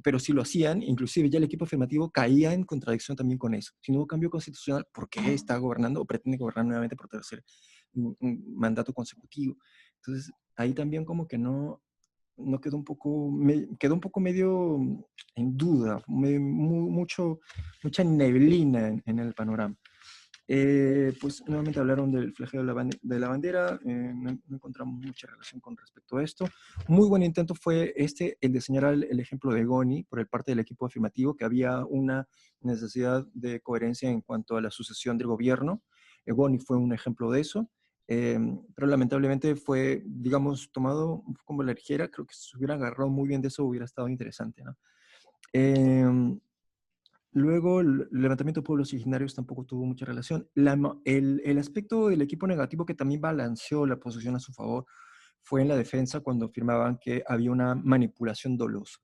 Pero si lo hacían, inclusive ya el equipo afirmativo caía en contradicción también con eso. Si no hubo cambio constitucional, ¿por qué está gobernando o pretende gobernar nuevamente por tercer mandato consecutivo? Entonces, ahí también como que no quedó un poco, quedó un poco medio en duda, mucha neblina en el panorama. Pues nuevamente hablaron del flagelo de la bandera, no encontramos mucha relación con respecto a esto. Muy buen intento fue el de señalar el ejemplo de Goni por el parte del equipo afirmativo, que había una necesidad de coherencia en cuanto a la sucesión del gobierno. Goni fue un ejemplo de eso, pero lamentablemente fue, digamos, tomado como la ligera. Creo que si se hubiera agarrado muy bien de eso hubiera estado interesante, ¿no? Luego, el levantamiento de pueblos originarios tampoco tuvo mucha relación. El aspecto del equipo negativo que también balanceó la posición a su favor fue en la defensa cuando afirmaban que había una manipulación dolosa.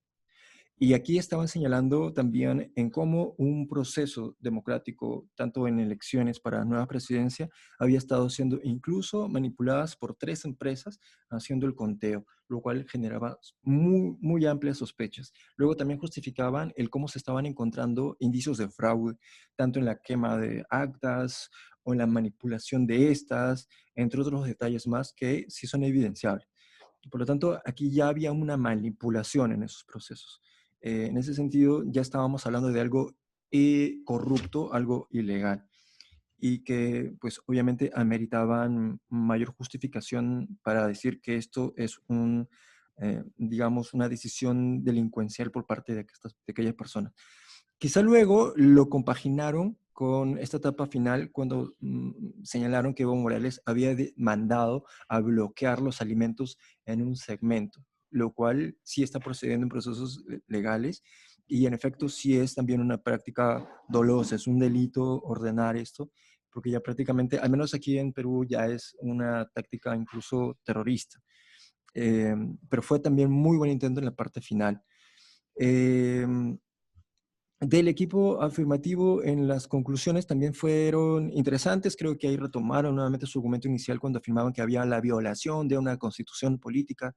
Y aquí estaban señalando también en cómo un proceso democrático, tanto en elecciones para nueva presidencia, había estado siendo incluso manipuladas por 3 empresas haciendo el conteo, lo cual generaba muy, muy amplias sospechas. Luego también justificaban el cómo se estaban encontrando indicios de fraude, tanto en la quema de actas o en la manipulación de estas, entre otros detalles más que sí son evidenciables. Por lo tanto, aquí ya había una manipulación en esos procesos. En ese sentido, ya estábamos hablando de algo corrupto, algo ilegal, y que pues obviamente ameritaban mayor justificación para decir que esto es digamos, una decisión delincuencial por parte de aquellas personas. Quizá luego lo compaginaron con esta etapa final cuando señalaron que Evo Morales había mandado a bloquear los alimentos en un segmento, lo cual sí está procediendo en procesos legales y en efecto sí es también una práctica dolosa, es un delito ordenar esto, porque ya prácticamente, al menos aquí en Perú, ya es una táctica incluso terrorista. Pero fue también muy buen intento en la parte final. Del equipo afirmativo en las conclusiones también fueron interesantes. Creo que ahí retomaron nuevamente su argumento inicial cuando afirmaban que había la violación de una constitución política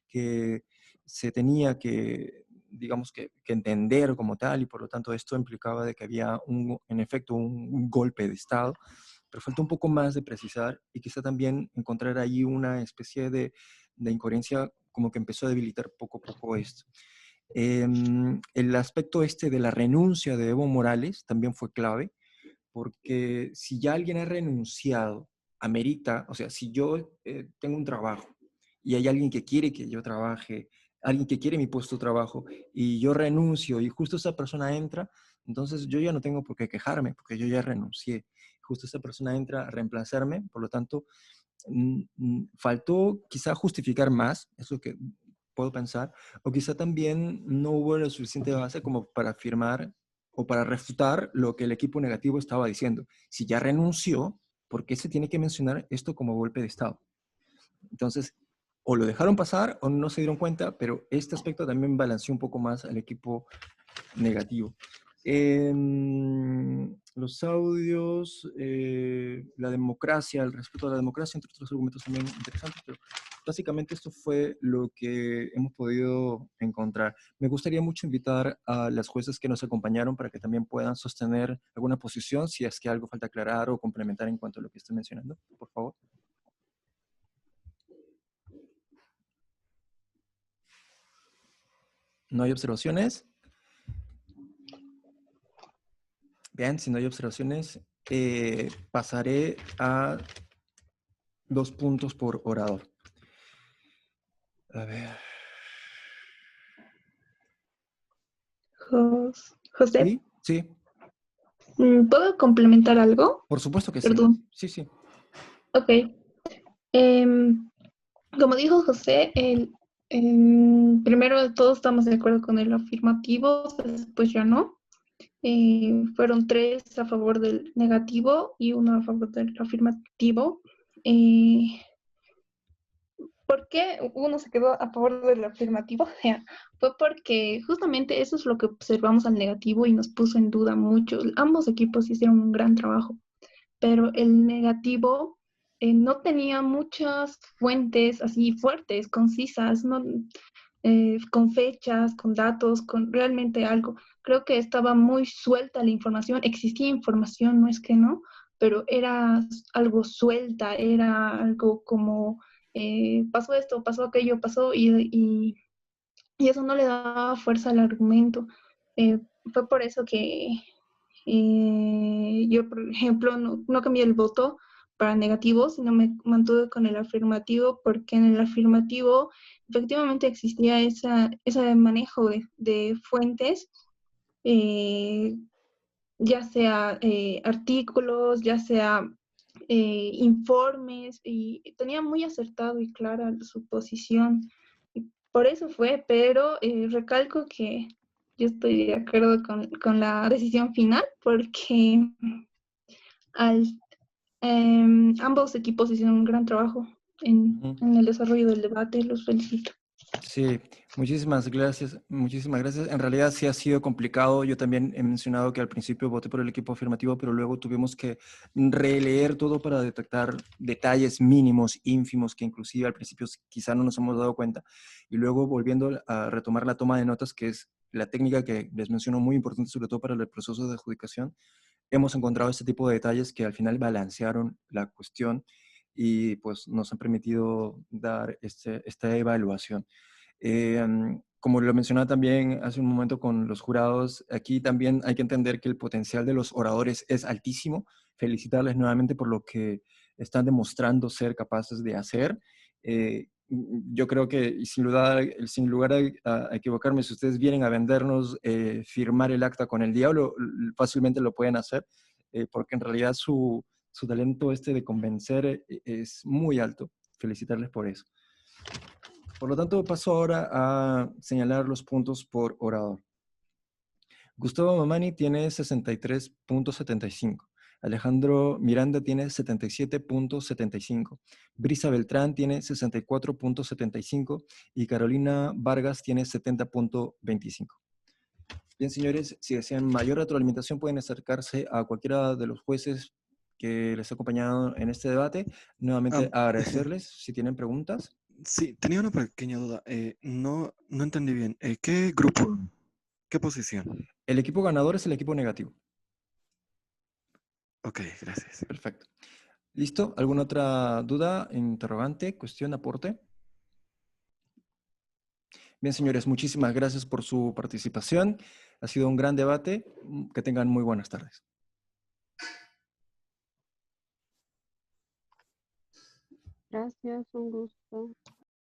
que se tenía que, digamos, que entender como tal, y por lo tanto esto implicaba de que había en efecto un golpe de Estado, pero falta un poco más de precisar y quizá también encontrar ahí una especie de incoherencia como que empezó a debilitar poco a poco esto. El aspecto este de la renuncia de Evo Morales también fue clave, porque si ya alguien ha renunciado, amerita, o sea, si yo tengo un trabajo y hay alguien que quiere que yo trabaje, alguien que quiere mi puesto de trabajo y yo renuncio y justo esa persona entra, entonces yo ya no tengo por qué quejarme, porque yo ya renuncié. Justo esa persona entra a reemplazarme, por lo tanto, faltó quizá justificar más, es lo que puedo pensar, o quizá también no hubo la suficiente base como para afirmar o para refutar lo que el equipo negativo estaba diciendo. Si ya renunció, ¿por qué se tiene que mencionar esto como golpe de Estado? Entonces, o lo dejaron pasar o no se dieron cuenta, pero este aspecto también balanceó un poco más al equipo negativo. Los audios, la democracia, el respeto a la democracia, entre otros argumentos también interesantes, pero básicamente esto fue lo que hemos podido encontrar. Me gustaría mucho invitar a las jueces que nos acompañaron para que también puedan sostener alguna posición, si es que algo falta aclarar o complementar en cuanto a lo que estoy mencionando, por favor. ¿No hay observaciones? Bien, si no hay observaciones, pasaré a 2 puntos por orador. A ver. José, ¿Sí? Sí, ¿puedo complementar algo? por supuesto que sí. Perdón. Sí, sí. Ok. Em, Como dijo José, primero todos estamos de acuerdo con el afirmativo, después ya no. Fueron 3 a favor del negativo y 1 a favor del afirmativo. ¿Por qué uno se quedó a favor del afirmativo? Fue porque justamente eso es lo que observamos al negativo y nos puso en duda mucho. Ambos equipos hicieron un gran trabajo, pero el negativo no tenía muchas fuentes así fuertes, concisas, no, con fechas, con datos, con realmente algo. Creo que estaba muy suelta la información, existía información, no es que no, pero era algo suelta, era algo como pasó esto, pasó aquello, pasó y eso no le daba fuerza al argumento. Fue por eso que yo, por ejemplo, no cambié el voto para negativo, sino me mantuve con el afirmativo, porque en el afirmativo efectivamente existía ese manejo de fuentes, eh, ya sea artículos, ya sea informes, y tenía muy acertado y clara su posición. Y por eso fue, pero recalco que yo estoy de acuerdo con la decisión final porque al, ambos equipos hicieron un gran trabajo en el desarrollo del debate. Los felicito. Sí, muchísimas gracias, muchísimas gracias. En realidad sí ha sido complicado. Yo también he mencionado que al principio voté por el equipo afirmativo, pero luego tuvimos que releer todo para detectar detalles mínimos, ínfimos, que inclusive al principio quizá no nos hemos dado cuenta. Y luego volviendo a retomar la toma de notas, que es la técnica que les menciono muy importante, sobre todo para el proceso de adjudicación, hemos encontrado este tipo de detalles que al final balancearon la cuestión y pues nos han permitido dar esta evaluación. Como lo mencionaba también hace un momento con los jurados, aquí también hay que entender que el potencial de los oradores es altísimo. Felicitarles nuevamente por lo que están demostrando ser capaces de hacer. Yo creo que, y sin lugar a equivocarme, si ustedes vienen a vendernos firmar el acta con el diablo, fácilmente lo pueden hacer, porque en realidad su talento de convencer es muy alto. Felicitarles por eso. Por lo tanto, paso ahora a señalar los puntos por orador. Gustavo Mamani tiene 63.75. Alejandro Miranda tiene 77.75. Brisa Beltrán tiene 64.75 y Carolina Vargas tiene 70.25. Bien, señores, si desean mayor retroalimentación pueden acercarse a cualquiera de los jueces que les ha acompañado en este debate. Nuevamente agradecerles si tienen preguntas. Sí, tenía una pequeña duda. No entendí bien. ¿Qué grupo? ¿Qué posición? El equipo ganador es el equipo negativo. Ok, gracias. Perfecto. ¿Listo? ¿Alguna otra duda, interrogante, cuestión, aporte? Bien, señores, muchísimas gracias por su participación. Ha sido un gran debate. Que tengan muy buenas tardes. Gracias, un gusto.